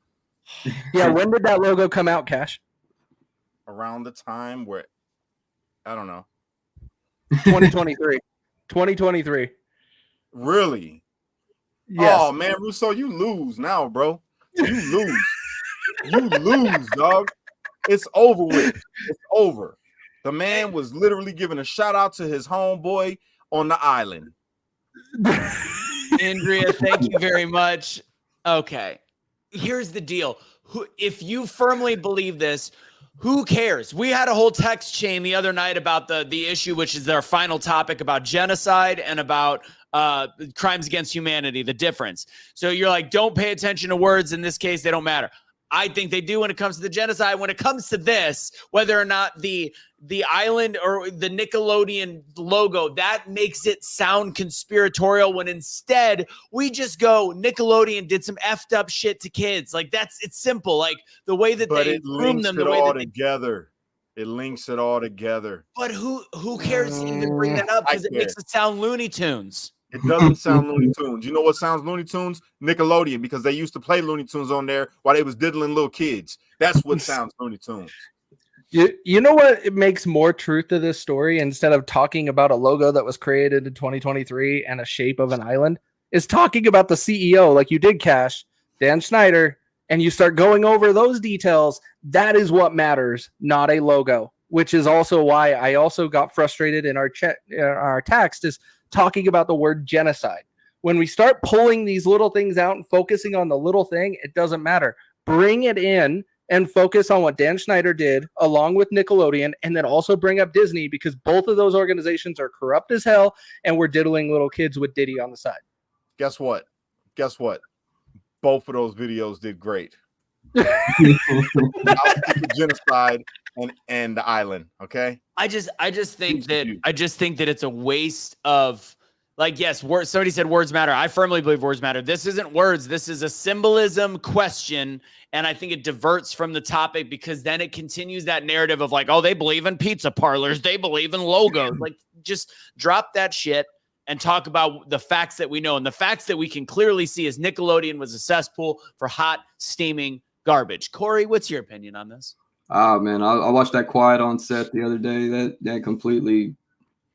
Yeah, when did that logo come out, Cash? Around the time where, I don't know. 2023. 2023. Really? Yes. Oh, man, Russo, you lose now, bro. You lose. You lose, dog. It's over with. It's over. The man was literally giving a shout out to his homeboy on the island. Andrea, thank you very much. Okay. Here's the deal. If you firmly believe this, who cares? We had a whole text chain the other night about the issue, which is our final topic about genocide and about crimes against humanity, the difference. So you're like, don't pay attention to words. In this case, they don't matter. I think they do when it comes to the genocide. When it comes to this, whether or not the island or the Nickelodeon logo, that makes it sound conspiratorial when instead we just go, Nickelodeon did some effed up shit to kids. Like it's simple. Like the way that they groom them, the way that together. It links it all together. But who cares to even bring that up? Because it makes it sound Looney Tunes. It doesn't sound Looney Tunes. You know what sounds Looney Tunes? Nickelodeon, because they used to play Looney Tunes on there while they was diddling little kids. That's what sounds Looney Tunes. You know what? It makes more truth to this story instead of talking about a logo that was created in 2023 and a shape of an island is talking about the CEO, like you did, Cash, Dan Schneider, and you start going over those details. That is what matters, not a logo, which is also why I also got frustrated in our chat, our text is talking about the word genocide. When we start pulling these little things out and focusing on the little thing, it doesn't matter. Bring it in and focus on what Dan Schneider did along with Nickelodeon, and then also bring up Disney because both of those organizations are corrupt as hell and we're diddling little kids with Diddy on the side. Guess what? Both of those videos did great. Genocide and the island. Okay. I just think that it's a waste of, like, yes, somebody said words matter. I firmly believe words matter. This isn't words. This is a symbolism question. And I think it diverts from the topic because then it continues that narrative of like, oh, they believe in pizza parlors. They believe in logos. Like, just drop that shit and talk about the facts that we know. And the facts that we can clearly see is Nickelodeon was a cesspool for hot, steaming garbage. Corey, what's your opinion on this? Man, I watched that Quiet on Set the other day. That completely,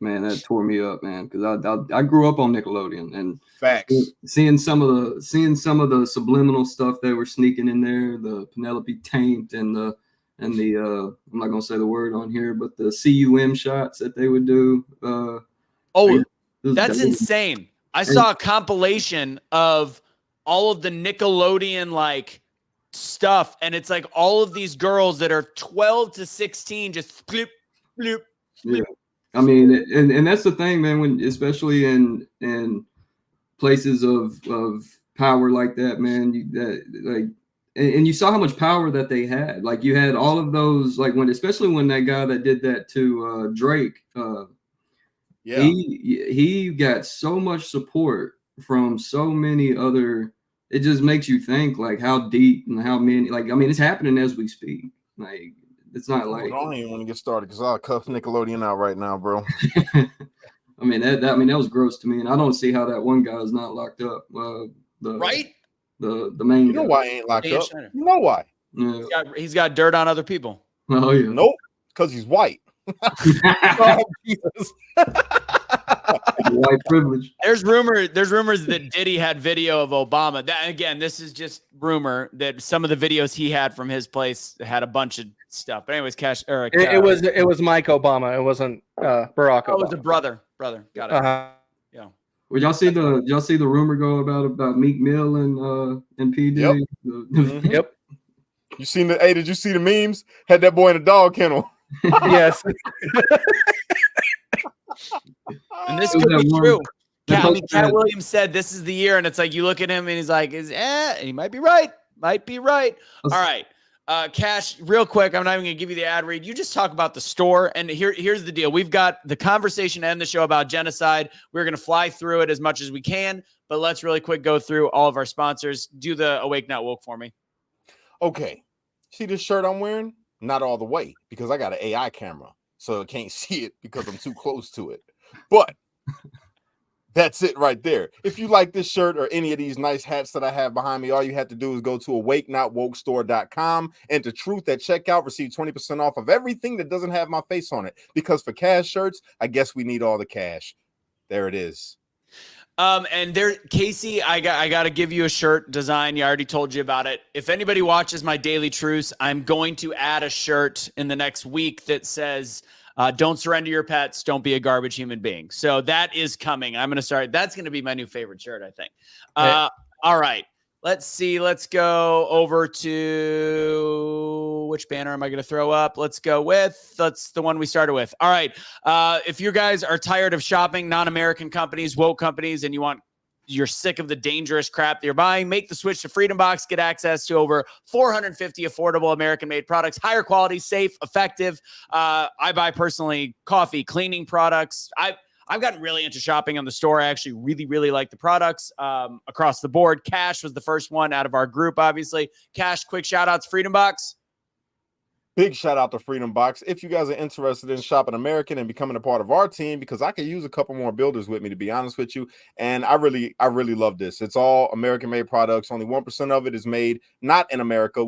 man, that tore me up, man. Because I grew up on Nickelodeon and facts. Seeing some of the subliminal stuff they were sneaking in there, the Penelope taint and the I'm not gonna say the word on here, but the cum shots that they would do. That's insane. I saw a compilation of all of the Nickelodeon like stuff, and it's like all of these girls that are 12 to 16 just bloop, bloop, bloop. Yeah. I mean, and that's the thing, man, when especially in places of power like that, man, and you saw how much power that they had. Like you had all of those, like especially when that guy that did that to Drake, he got so much support from so many other. It just makes you think like how deep and how many. Like I mean, it's happening as we speak. Like it's not like I don't even want to get started because I'll cuff Nickelodeon out right now, bro. I mean that was gross to me, and I don't see how that one guy is not locked up. The main. You know why he ain't locked up? You know why? Yeah. He's got dirt on other people. Oh yeah. Nope, because he's white. Oh, Jesus. White privilege. There's rumors that Diddy had video of Obama. That again, this is just rumor that some of the videos he had from his place had a bunch of stuff. But anyways, it was Mike Obama. It wasn't Barack Obama. Oh, it was a brother. Got it. Yeah. Well, y'all see the rumor go about Meek Mill and P. Diddy? Yep. Yep. Did you see the memes? Had that boy in a dog kennel. Yes. And this could be true. Cat Williams said this is the year, and it's like you look at him and he's like, he might be right. All right. Cash, real quick, I'm not even gonna give you the ad read. You just talk about the store, and here's the deal. We've got the conversation and the show about genocide. We're gonna fly through it as much as we can, but let's really quick go through all of our sponsors. Do the Awake Not Woke for me. Okay. See this shirt I'm wearing? Not all the way, because I got an AI camera, so it can't see it because I'm too close to it. But that's it right there. If you like this shirt or any of these nice hats that I have behind me, all you have to do is go to awakenotwokestore.com, enter truth at checkout, receive 20% off of everything that doesn't have my face on it. Because for cash shirts, I guess we need all the cash. There it is. And there, Casey, I got to give you a shirt design. You already told you about it. If anybody watches my Daily Truce, I'm going to add a shirt in the next week that says, don't surrender your pets. Don't be a garbage human being. So that is coming. I'm going to start. That's going to be my new favorite shirt, I think. All right. Let's see. Let's go over to which banner am I going to throw up? Let's go with, that's the one we started with. All right. If you guys are tired of shopping non-American companies, woke companies, and you're sick of the dangerous crap that you're buying, make the switch to Freedom Box. Get access to over 450 affordable American-made products, higher quality, safe, effective. I buy personally coffee, cleaning products. I've gotten really into shopping on the store. I actually really, really like the products across the board. Cash was the first one out of our group, obviously. Cash, quick shout-outs, Freedom Box. Big shout out to Freedom Box. If you guys are interested in shopping American and becoming a part of our team, because I could use a couple more builders with me, to be honest with you. And I really love this. It's all American made products. Only 1% of it is made not in America,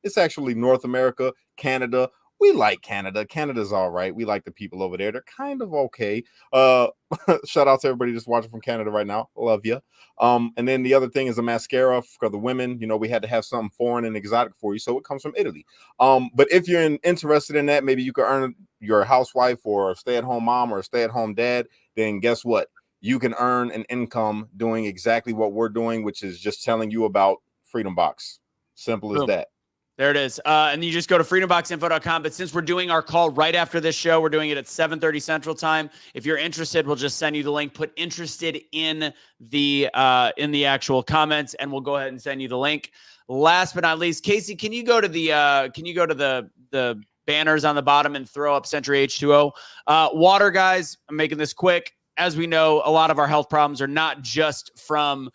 it's actually North America, Canada. We like Canada. Canada's all right. We like the people over there. They're kind of okay. Shout out to everybody just watching from Canada right now. Love you. And then the other thing is a mascara for the women. You know, we had to have something foreign and exotic for you, so it comes from Italy. But if you're interested in that, maybe you could earn your housewife or a stay-at-home mom or a stay-at-home dad. Then guess what? You can earn an income doing exactly what we're doing, which is just telling you about Freedom Box. Simple as that. There it is. And you just go to freedomboxinfo.com. But since we're doing our call right after this show, we're doing it at 7:30 Central Time. If you're interested, we'll just send you the link. Put interested in the actual comments, and we'll go ahead and send you the link. Last but not least, Casey, can you go to the banners on the bottom and throw up Century H2O? Water, guys, I'm making this quick. As we know, a lot of our health problems are not just from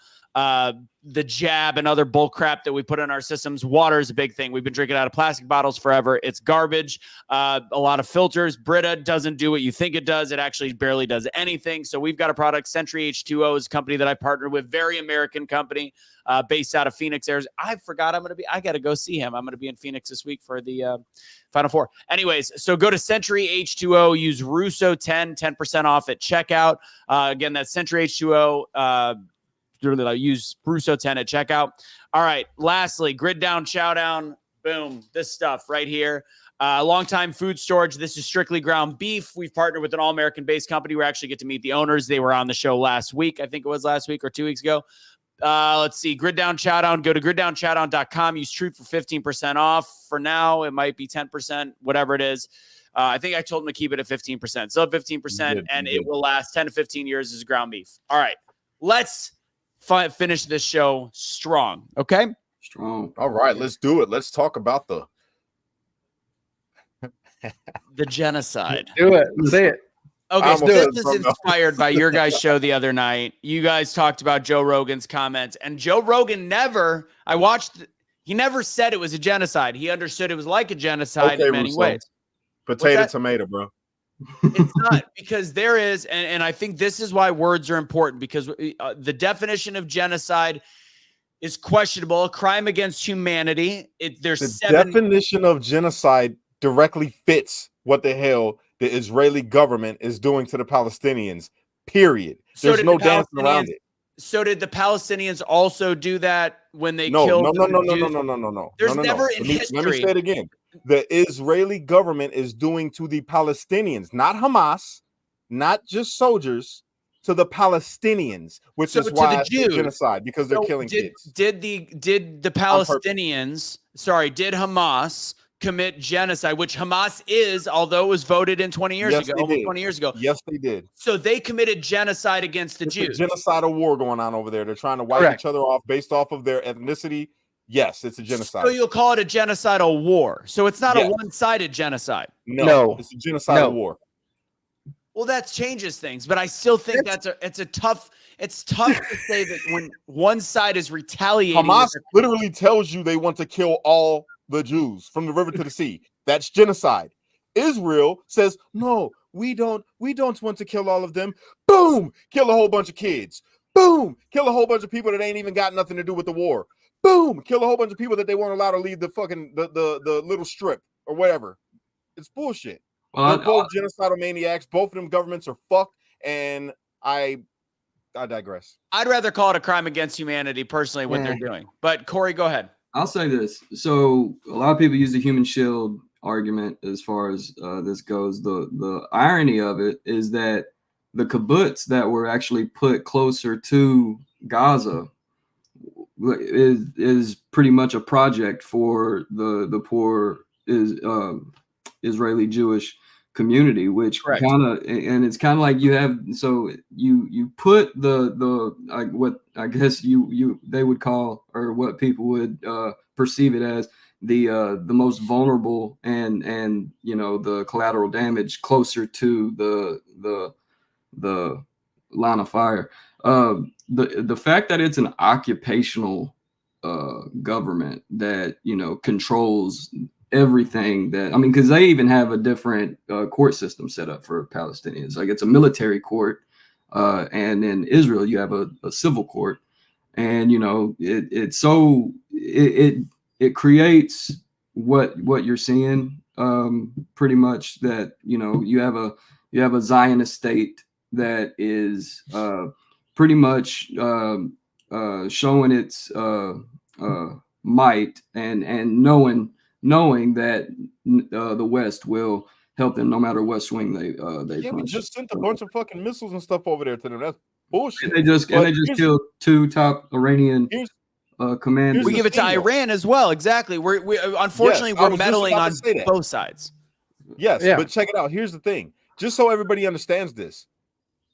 the jab and other bull crap that we put in our systems. Water is a big thing. We've been drinking out of plastic bottles forever. It's garbage. A lot of filters. Brita doesn't do what you think it does. It actually barely does anything. So we've got a product. Century H2O is a company that I partnered with. Very American company based out of Phoenix, Arizona. I forgot I got to go see him. I'm going to be in Phoenix this week for the Final Four. Anyways, so go to Century H2O. Use Russo 10% off at checkout. Again, that's Century H2O. Use Russo 10 at checkout. All right. Lastly, Grid Down, Chow Down. Boom. This stuff right here. Longtime food storage. This is strictly ground beef. We've partnered with an all-American based company. We actually get to meet the owners. They were on the show last week. I think it was last week or 2 weeks ago. Let's see. Grid Down, Chow Down. Go to griddownchowdown.com. Use Truth for 15% off. For now, it might be 10%, whatever it is. I think I told them to keep it at 15%. So 15%, and it will last 10 to 15 years as ground beef. All right. Let's finish this show strong. Okay. Strong. All right, let's do it. Let's talk about the genocide. Do it. Say it. Okay, so this is inspired by your guys' show the other night. You guys talked about Joe Rogan's comments, and Joe Rogan he never said it was a genocide. He understood it was like a genocide in many ways. Potato, tomato, bro. It's not, because there is, and I think this is why words are important, because the definition of genocide is questionable. A crime against humanity. The definition of genocide directly fits what the hell the Israeli government is doing to the Palestinians. Period. There's no dancing around it. So did the Palestinians also do that when they killed? No. There's never in history. Let me say it again. The Israeli government is doing to the Palestinians, not Hamas, not just soldiers, to the Palestinians, which is why it's genocide, because they're killing kids. Did the Palestinians, did Hamas commit genocide, which Hamas is, although it was voted in 20 years ago, over 20 years ago. Yes, they did. So they committed genocide against the Jews. A genocidal war going on over there. They're trying to wipe each other off based off of their ethnicity. Yes, it's a genocide. So you'll call it a genocidal war. So it's not a one-sided genocide. No, it's a genocidal war. Well, that changes things, but I still think it's tough to say that when one side is retaliating. Hamas literally tells you they want to kill all the Jews from the river to the sea. That's genocide. Israel says, no, we don't want to kill all of them. Boom, kill a whole bunch of kids. Boom, kill a whole bunch of people that ain't even got nothing to do with the war. Boom, kill a whole bunch of people that they weren't allowed to leave the fucking the little strip or whatever. It's bullshit. They're both genocidal maniacs. Both of them governments are fucked, and I digress. I'd rather call it a crime against humanity, personally, what they're doing. But Corey, go ahead. I'll say this. So a lot of people use the human shield argument as far as this goes. The irony of it is that the kibbutz that were actually put closer to Gaza is pretty much a project for the poor Israeli Jewish community, which kind of, and it's kind of like you have, so you put what I guess they would call, or what people would perceive it as, the most vulnerable and the collateral damage closer to the line of fire. The fact that it's an occupational government that controls everything, that, I mean, because they even have a different court system set up for Palestinians. Like, it's a military court, and in Israel you have a civil court, and it creates what you're seing, pretty much, that you have a Zionist state that is pretty much showing its might, and knowing that the West will help them no matter what swing they we just sent a bunch of fucking missiles and stuff over there to them. That's bullshit. And they just killed 2 top Iranian commanders. We give it to Iran as well. Exactly. We unfortunately, we're meddling on both sides. Yes, but check it out. Here's the thing. Just so everybody understands this,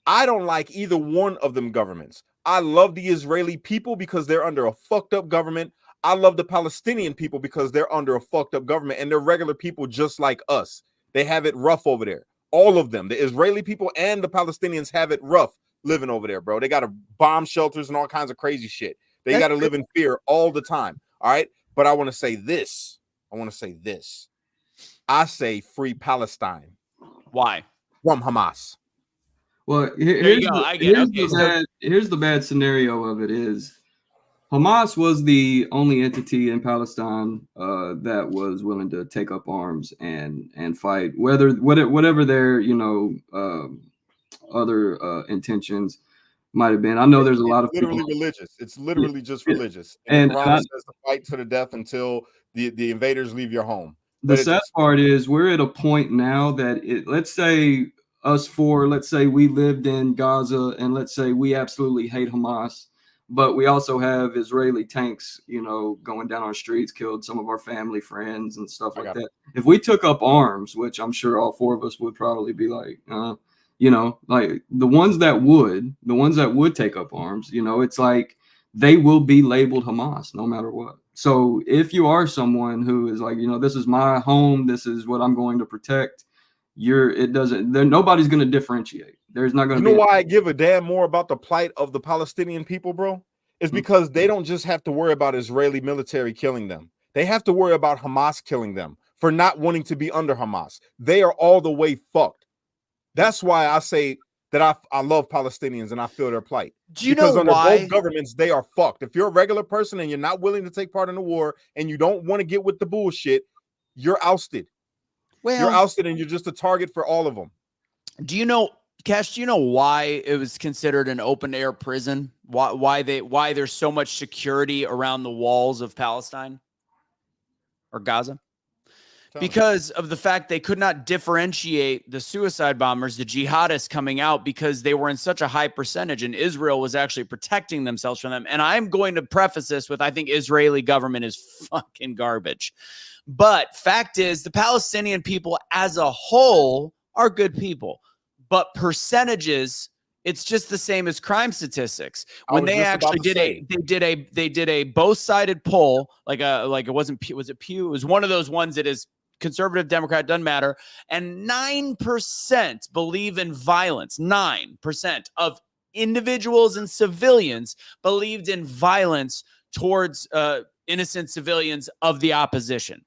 I don't like either one of them governments. I love the Israeli people because they're under a fucked up government. I love the Palestinian people because they're under a fucked up government, and they're regular people just like us. They have it rough over there. All of them, the Israeli people and the Palestinians, have it rough living over there, bro. They got bomb shelters and all kinds of crazy shit. They got to live in fear all the time. All right. But I want to say this. I say free Palestine. Why? From Hamas. Well, here's the bad scenario of it is, Hamas was the only entity in Palestine that was willing to take up arms and fight, whatever their other intentions might have been. I know there's a lot of literally people. Religious. It's literally just religious. And the Quran says to fight to the death until the invaders leave your home. The sad part is we're at a point now that let's say we lived in Gaza, and let's say we absolutely hate Hamas, but we also have Israeli tanks, going down our streets, killed some of our family, friends, and stuff like that. If we took up arms, which I'm sure all 4 of us would probably be like, like the ones that would take up arms, it's like they will be labeled Hamas no matter what. So if you are someone who is like, this is my home, this is what I'm going to protect, nobody's going to differentiate. There's not going to be. You know why I give a damn more about the plight of the Palestinian people, bro? It's because they don't just have to worry about Israeli military killing them. They have to worry about Hamas killing them for not wanting to be under Hamas. They are all the way fucked. That's why I say that I love Palestinians and I feel their plight. Do you know under why? Both governments, they are fucked. If you're a regular person and you're not willing to take part in the war and you don't want to get with the bullshit, you're ousted. Well, you're ousted and you're just a target for all of them. Do you know, Cash, do you know why it was considered an open air prison? Why there's so much security around the walls of Palestine or Gaza? Because of the fact they could not differentiate the suicide bombers, the jihadists coming out, because they were in such a high percentage, and Israel was actually protecting themselves from them. And I'm going to preface this with, I think Israeli government is fucking garbage. But fact is, the Palestinian people as a whole are good people. But percentages, it's just the same as crime statistics. When they actually did a both-sided poll, like it was it Pew? It was one of those ones that is conservative, Democrat, doesn't matter. And 9% believe in violence. 9% of individuals and civilians believed in violence towards innocent civilians of the opposition.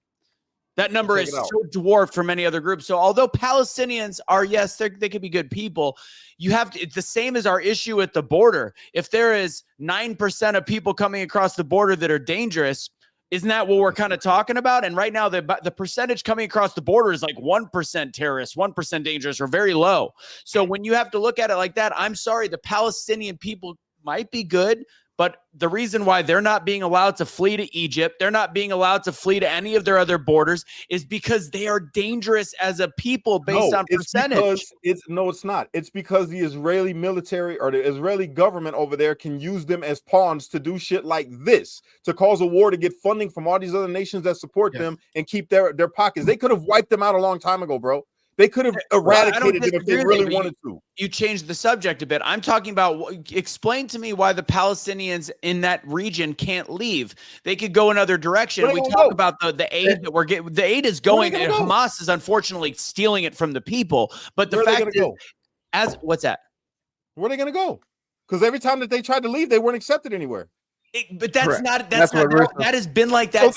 That number Check is it out. so dwarfed from any other group. So although Palestinians are, yes, they could be good people, you have to, it's the same as our issue at the border. If there is 9% of people coming across the border that are dangerous, isn't that what we're kind of talking about? And right now, the percentage coming across the border is like 1% terrorists, 1% dangerous, or very low. So when you have to look at it like that, I'm sorry, the Palestinian people might be good, but the reason why they're not being allowed to flee to Egypt, they're not being allowed to flee to any of their other borders, is because they are dangerous as a people based on percentage. It's not. It's because the Israeli military or the Israeli government over there can use them as pawns to do shit like this, to cause a war, to get funding from all these other nations that support them and keep their pockets. They could have wiped them out a long time ago, bro. They could have eradicated them if they really wanted to. You changed the subject a bit. I'm talking about, explain to me why the Palestinians in that region can't leave. They could go another direction. We talk about the aid that we're getting. The aid is going, and Hamas is unfortunately stealing it from the people. But the fact is, what's that? Where are they going to go? Because every time that they tried to leave, they weren't accepted anywhere. But that's not that has been like that.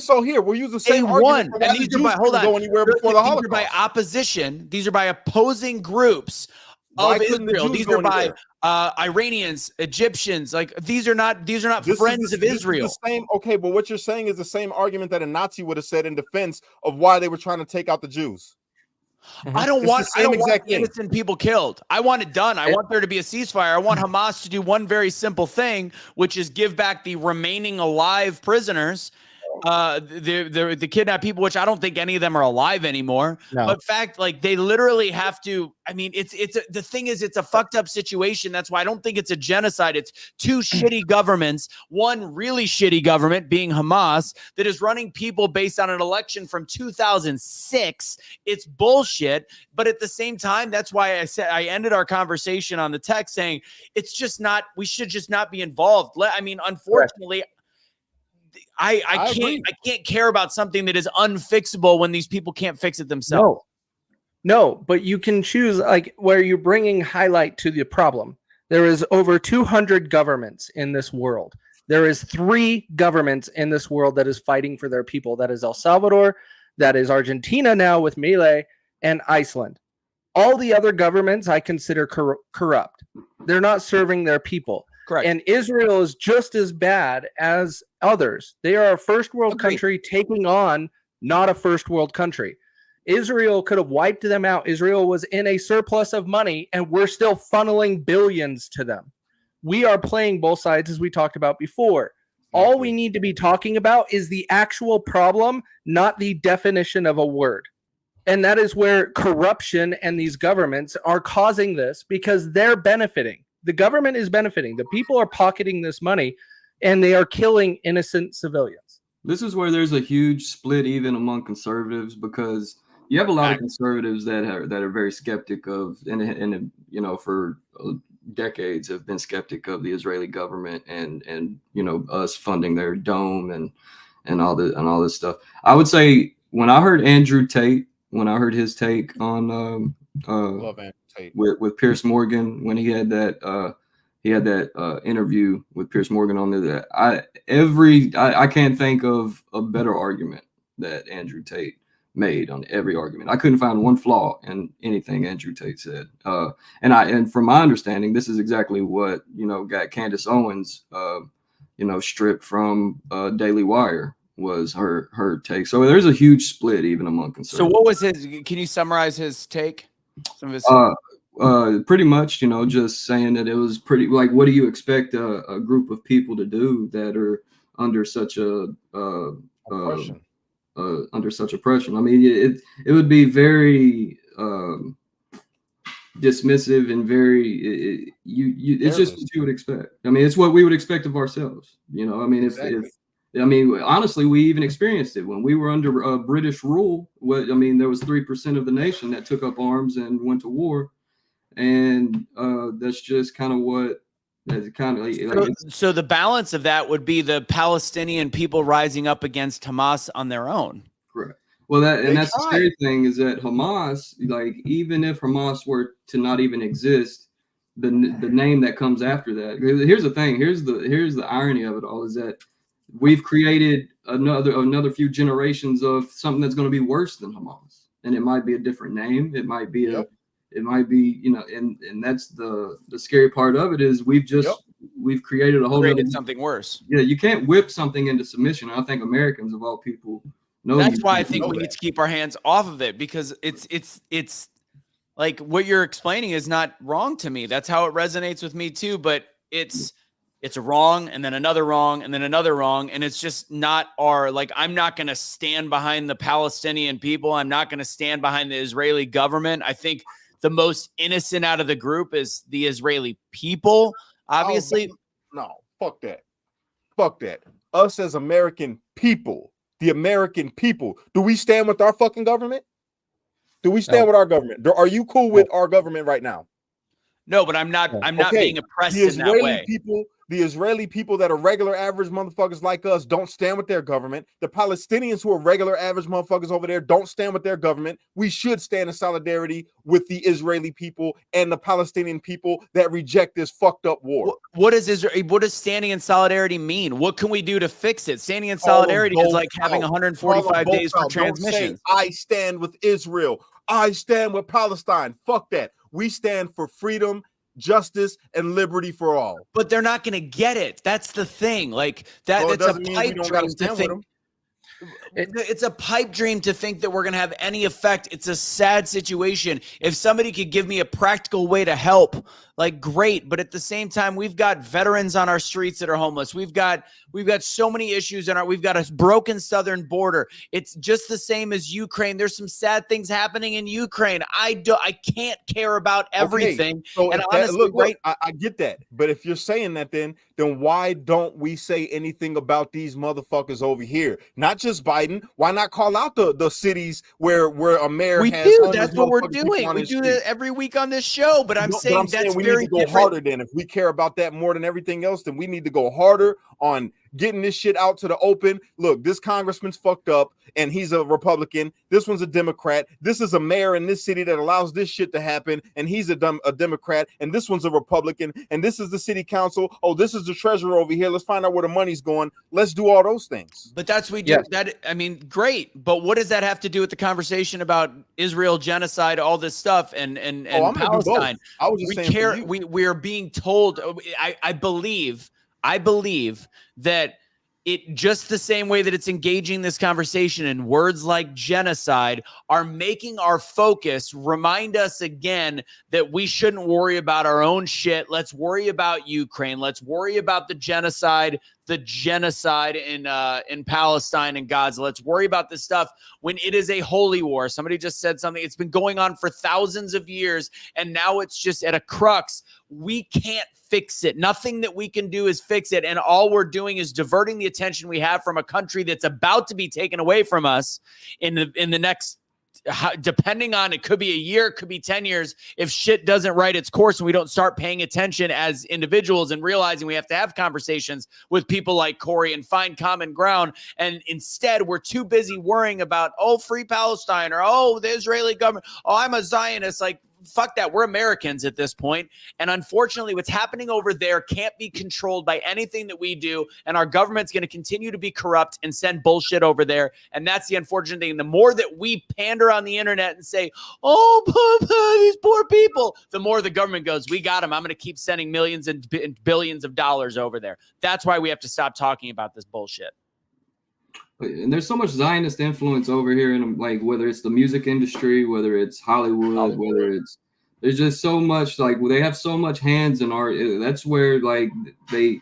So here we'll use the same argument. And these are by These are by opposition. These are by opposing groups of Israel. These are by Iranians, Egyptians. Like these are not friends of Israel. Okay, but what you're saying is the same argument that a Nazi would have said in defense of why they were trying to take out the Jews. I don't want innocent people killed. I want it done. I want there to be a ceasefire. I want Hamas to do one very simple thing, which is give back the remaining alive prisoners, the kidnapped people, which I don't think any of them are alive anymore. No. But fact, like they literally have to. I mean, the thing is, it's a fucked up situation. That's why I don't think it's a genocide. It's two shitty governments. One really shitty government being Hamas that is running people based on an election from 2006. It's bullshit. But at the same time, that's why I said I ended our conversation on the text saying it's just not. We should just not be involved. I mean, unfortunately. Right. I can't care about something that is unfixable when these people can't fix it themselves. No, but you can choose like where you're bringing highlight to the problem. There is over 200 governments in this world. There is 3 governments in this world that is fighting for their people. That is El Salvador, that is Argentina now with Milei, and Iceland. All the other governments I consider corrupt. They're not serving their people. Correct. And Israel is just as bad as others. They are a first world country taking on not a first world country. Israel could have wiped them out. Israel was in a surplus of money, and we're still funneling billions to them. We are playing both sides, as we talked about before. All we need to be talking about is the actual problem, not the definition of a word. And that is where corruption and these governments are causing this because they're benefiting. The government is benefiting. The people are pocketing this money, and they are killing innocent civilians. This is where there's a huge split even among conservatives because you have a lot of conservatives that are very skeptic of, and you know, for decades have been skeptic of the Israeli government and you know us funding their dome and all this stuff. I would say when I heard Andrew Tate, when I heard his take on love Andrew Tate with Piers Morgan when he had that interview with Piers Morgan on there, I can't think of a better argument that Andrew Tate made on every argument. I couldn't find one flaw in anything Andrew Tate said. And from my understanding, this is exactly what, you know, got Candace Owens, you know, stripped from Daily Wire was her take. So there's a huge split even among conservatives. So what was his, can you summarize his take? Some of his pretty much, you know, just saying that it was pretty like, what do you expect a group of people to do that are under such under such oppression? I mean, it would be very dismissive and very it's just what you would expect. I mean, it's what we would expect of ourselves. You know, I mean, if I mean, honestly, we even experienced it when we were under British rule. I mean, there was 3% of the nation that took up arms and went to war, and that's just kind of what. So the balance of that would be the Palestinian people rising up against Hamas on their own. Correct. Well, that's the scary thing is that Hamas, like, even if Hamas were to not even exist, the name that comes after that. Here's the thing. Here's the irony of it all is that we've created another few generations of something that's going to be worse than Hamas, and it might be a different name. It might be and that's the scary part of it is we've created a whole something worse. Yeah, you can't whip something into submission. I think Americans of all people know. That's why I think we need to keep our hands off of it, because it's like what you're explaining is not wrong to me. That's how it resonates with me too. But it's a wrong, and then another wrong, and then another wrong. And it's just not I'm not going to stand behind the Palestinian people. I'm not going to stand behind the Israeli government. I think the most innocent out of the group is the Israeli people, obviously. No, fuck that. Fuck that. Us as American people, the American people, do we stand with our fucking government? Do we stand with our government? Are you cool with our government right now? No, but I'm not being oppressed in that way. The Israeli people that are regular average motherfuckers like us don't stand with their government. The Palestinians who are regular average motherfuckers over there don't stand with their government. We should stand in solidarity with the Israeli people and the Palestinian people that reject this fucked up war. What does standing in solidarity mean? What can we do to fix it? Standing in solidarity is like having 145 days for transmission. I stand with Israel. I stand with Palestine. Fuck that. We stand for freedom, justice, and liberty for all. But they're not going to get it. That's the thing. Like that. It's a pipe dream to think. It's a pipe dream to think that we're going to have any effect. It's a sad situation. If somebody could give me a practical way to help, like, great. But at the same time, we've got veterans on our streets that are homeless. We've got so many issues we've got a broken southern border. It's just the same as Ukraine. There's some sad things happening in Ukraine. I can't care about everything. Okay. So and honestly, look, I get that. But if you're saying that, then why don't we say anything about these motherfuckers over here? Not just Biden. Why not call out the cities where a mayor has? We do. That's what we're doing. We do that every week on this show. But I'm saying that's we need to go harder. Then, if we care about that more than everything else, then we need to go harder on getting this shit out to the open. Look, this congressman's fucked up and he's a Republican. This one's a Democrat. This is a mayor in this city that allows this shit to happen, and he's a Democrat, and this one's a Republican, and this is the city council. Oh, this is the treasurer over here. Let's find out where the money's going. Let's do all those things. But that's we do. Yes. That, I mean, great. But what does that have to do with the conversation about Israel, genocide, all this stuff, and Palestine? I was just saying we are being told. I believe that it, just the same way that it's engaging this conversation in words like genocide, are making our focus remind us again that we shouldn't worry about our own shit. Let's worry about Ukraine. Let's worry about the genocide in Palestine and Gaza. Let's worry about this stuff when it is a holy war. Somebody just said something. It's been going on for thousands of years, and now it's just at a crux. We can't fix it. Nothing that we can do is fix it. And all we're doing is diverting the attention we have from a country that's about to be taken away from us in the next, depending on, it could be a year, it could be 10 years, if shit doesn't right its course and we don't start paying attention as individuals and realizing we have to have conversations with people like Corey and find common ground. And instead, we're too busy worrying about, oh, free Palestine, or, oh, the Israeli government, oh, I'm a Zionist. Like, fuck that. We're Americans at this point. And unfortunately, what's happening over there can't be controlled by anything that we do. And our government's going to continue to be corrupt and send bullshit over there. And that's the unfortunate thing. The more that we pander on the internet and say, oh, these poor people, the more the government goes, we got them. I'm going to keep sending millions and billions of dollars over there. That's why we have to stop talking about this bullshit. And there's so much Zionist influence over here, and like whether it's the music industry, whether it's Hollywood, whether it's, there's just so much, like they have so much hands in art. That's where like the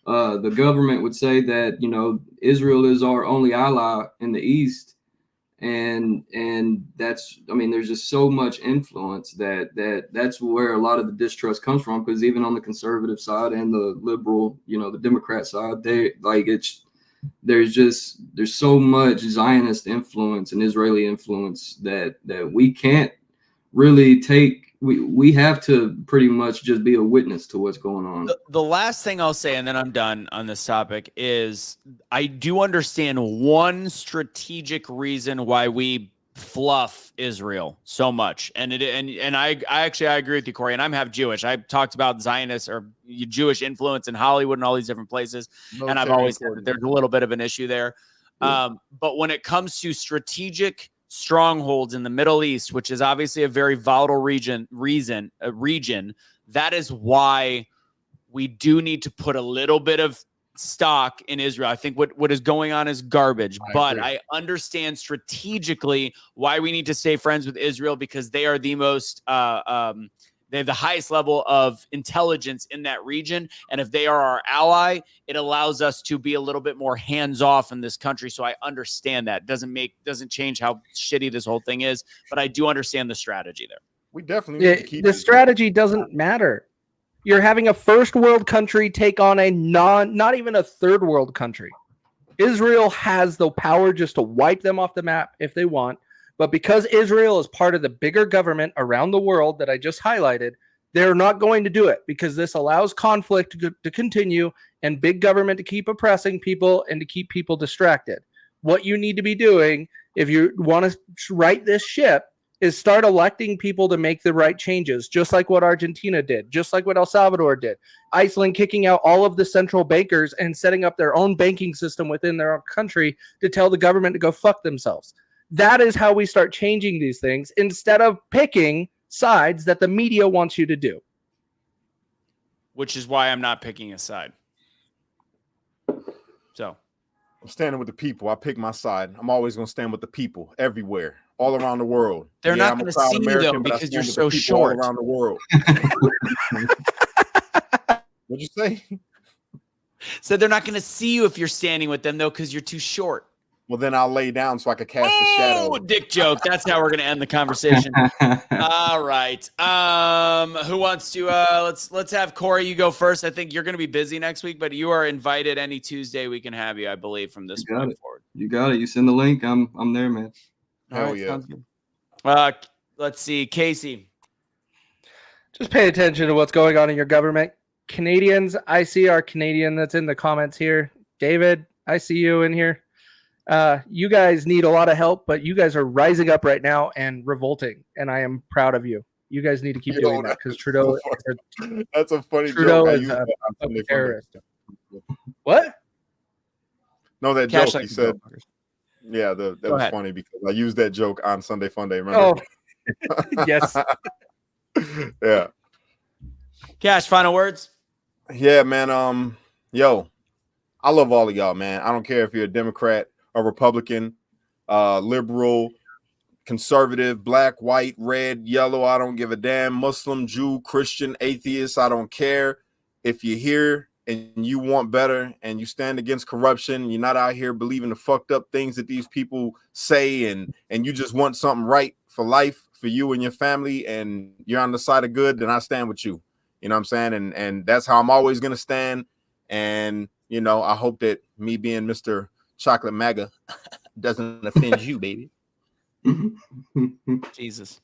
government would say that, you know, Israel is our only ally in the East, and that's, I mean, there's just so much influence that's where a lot of the distrust comes from, because even on the conservative side and the liberal, you know, the Democrat side, they like there's so much Zionist influence and Israeli influence that we can't really take. We have to pretty much just be a witness to what's going on. The last thing I'll say, and then I'm done on this topic, is I do understand one strategic reason why we fluff Israel so much. And I agree with you, Corey, and I'm half Jewish. I've talked about Zionist or Jewish influence in Hollywood and all these different places. And I've always said that there's a little bit of an issue there. But when it comes to strategic strongholds in the Middle East, which is obviously a very volatile region, that is why we do need to put a little bit of stock in Israel. I think what is going on is garbage, but I understand strategically why we need to stay friends with Israel, because they are the most they have the highest level of intelligence in that region. And if they are our ally, it allows us to be a little bit more hands-off in this country. So I understand that. Doesn't change how shitty this whole thing is, but I do understand the strategy there. We definitely need to keep the strategy doesn't matter. You're having a first world country take on a not even a third world country. Israel has the power just to wipe them off the map if they want. But because Israel is part of the bigger government around the world that I just highlighted, they're not going to do it, because this allows conflict to continue and big government to keep oppressing people and to keep people distracted. What you need to be doing if you want to right this ship is start electing people to make the right changes, just like what Argentina did, just like what El Salvador did. Iceland kicking out all of the central bankers and setting up their own banking system within their own country to tell the government to go fuck themselves. That is how we start changing these things, instead of picking sides that the media wants you to do. Which is why I'm not picking a side. So I'm standing with the people. I pick my side. I'm always going to stand with the people everywhere, all around the world. They're not going to see you, though, because you're so short. All around the world. What'd you say? So they're not going to see you if you're standing with them, though, because you're too short. Well, then I'll lay down so I can cast the shadow. Oh, dick joke. That's how we're going to end the conversation. All right. Who wants to let's have Corey, you go first. I think you're going to be busy next week, but you are invited any Tuesday we can have you, I believe, from this point forward. You got it. You send the link. I'm there, man. Hell yeah. Sounds good. Let's see, Casey. Just pay attention to what's going on in your government. Canadians, I see our Canadian that's in the comments here. David, I see you in here. You guys need a lot of help, but you guys are rising up right now and revolting, and I am proud of you. You guys need to keep doing that, because Trudeau. That's a funny Trudeau joke. is a terrorist. What? No, that joke he said. Yeah, that was funny because I used that joke on Sunday Funday. Remember? Oh, yes. Yeah. Cash, final words. Yeah, man. Yo, I love all of y'all, man. I don't care if you're a Democrat, a Republican, liberal, conservative, black, white, red, yellow. I don't give a damn. Muslim, Jew, Christian, atheist. I don't care. If you're here and you want better and you stand against corruption, you're not out here believing the fucked up things that these people say, and you just want something right for life, for you and your family, and you're on the side of good, then I stand with you. You know what I'm saying? And that's how I'm always going to stand. And, you know, I hope that me being Mr. Chocolate MAGA doesn't offend you, baby. Jesus.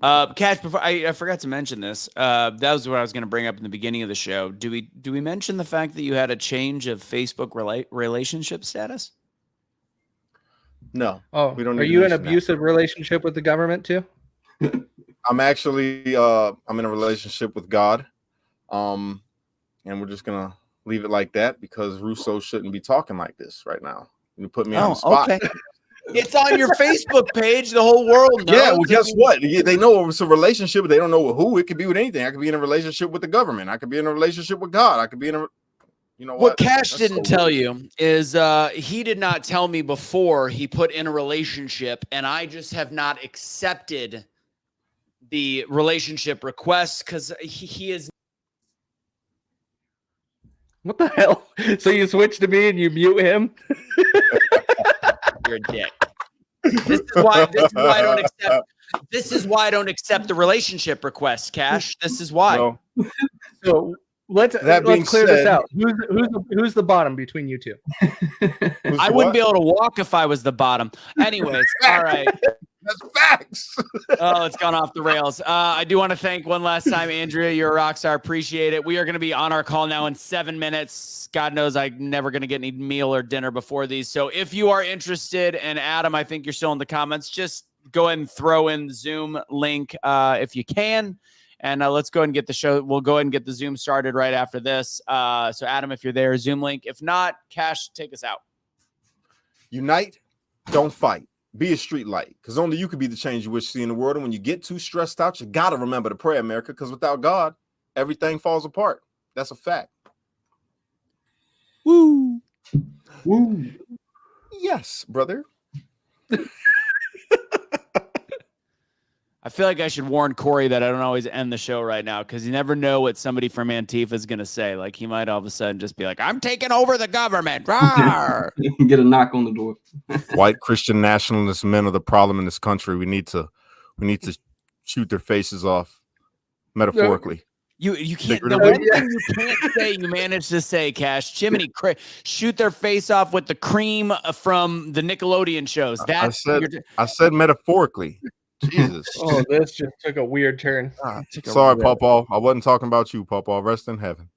Cash, before I forgot to mention this. That was what I was going to bring up in the beginning of the show. Do we mention the fact that you had a change of Facebook relationship status? No. Oh, we don't. Are you in an abusive relationship with the government too? I'm actually I'm in a relationship with God. And we're just gonna leave it like that because Russo shouldn't be talking like this right now. You put me on the spot. Okay. It's on your Facebook page. The whole world knows. Yeah, well, guess what? They know it's a relationship, but they don't know with who. It could be with anything. I could be in a relationship with the government. I could be in a relationship with God. I could be in a, you know what Cash didn't tell you is he did not tell me before he put in a relationship, and I just have not accepted the relationship request because he is. What the hell? So you switch to me and you mute him? You're a dick. This is why I don't accept. This is why I don't accept the relationship request, Cash. This is why. No. So let's clear this out. Who's the bottom between you two? I wouldn't be able to walk if I was the bottom. Anyways, all right. That's facts. Oh, it's gone off the rails. I do want to thank one last time, Andrea. You're a rock star. Appreciate it. We are going to be on our call now in 7 minutes. God knows I'm never going to get any meal or dinner before these. So if you are interested, and Adam, I think you're still in the comments, just go ahead and throw in the Zoom link if you can. And let's go ahead and get the show. We'll go ahead and get the Zoom started right after this. So, Adam, if you're there, Zoom link. If not, Cash, take us out. Unite, don't fight. Be a street light, because only you can be the change you wish to see in the world. And when you get too stressed out, you got to remember to pray, America, because without God, everything falls apart. That's a fact. Woo. Woo. Yes, brother. I feel like I should warn Corey that I don't always end the show right now because you never know what somebody from Antifa is going to say. Like he might all of a sudden just be like, I'm taking over the government. Get a knock on the door. White Christian nationalist men are the problem in this country. We need to shoot their faces off, metaphorically. You can't. The one thing you can't say, you managed to say, Cash. Jiminy, shoot their face off with the cream from the Nickelodeon shows. I said metaphorically. Jesus. Oh, this just took a weird turn. Sorry, Pawpaw. I wasn't talking about you, Pawpaw. Rest in heaven.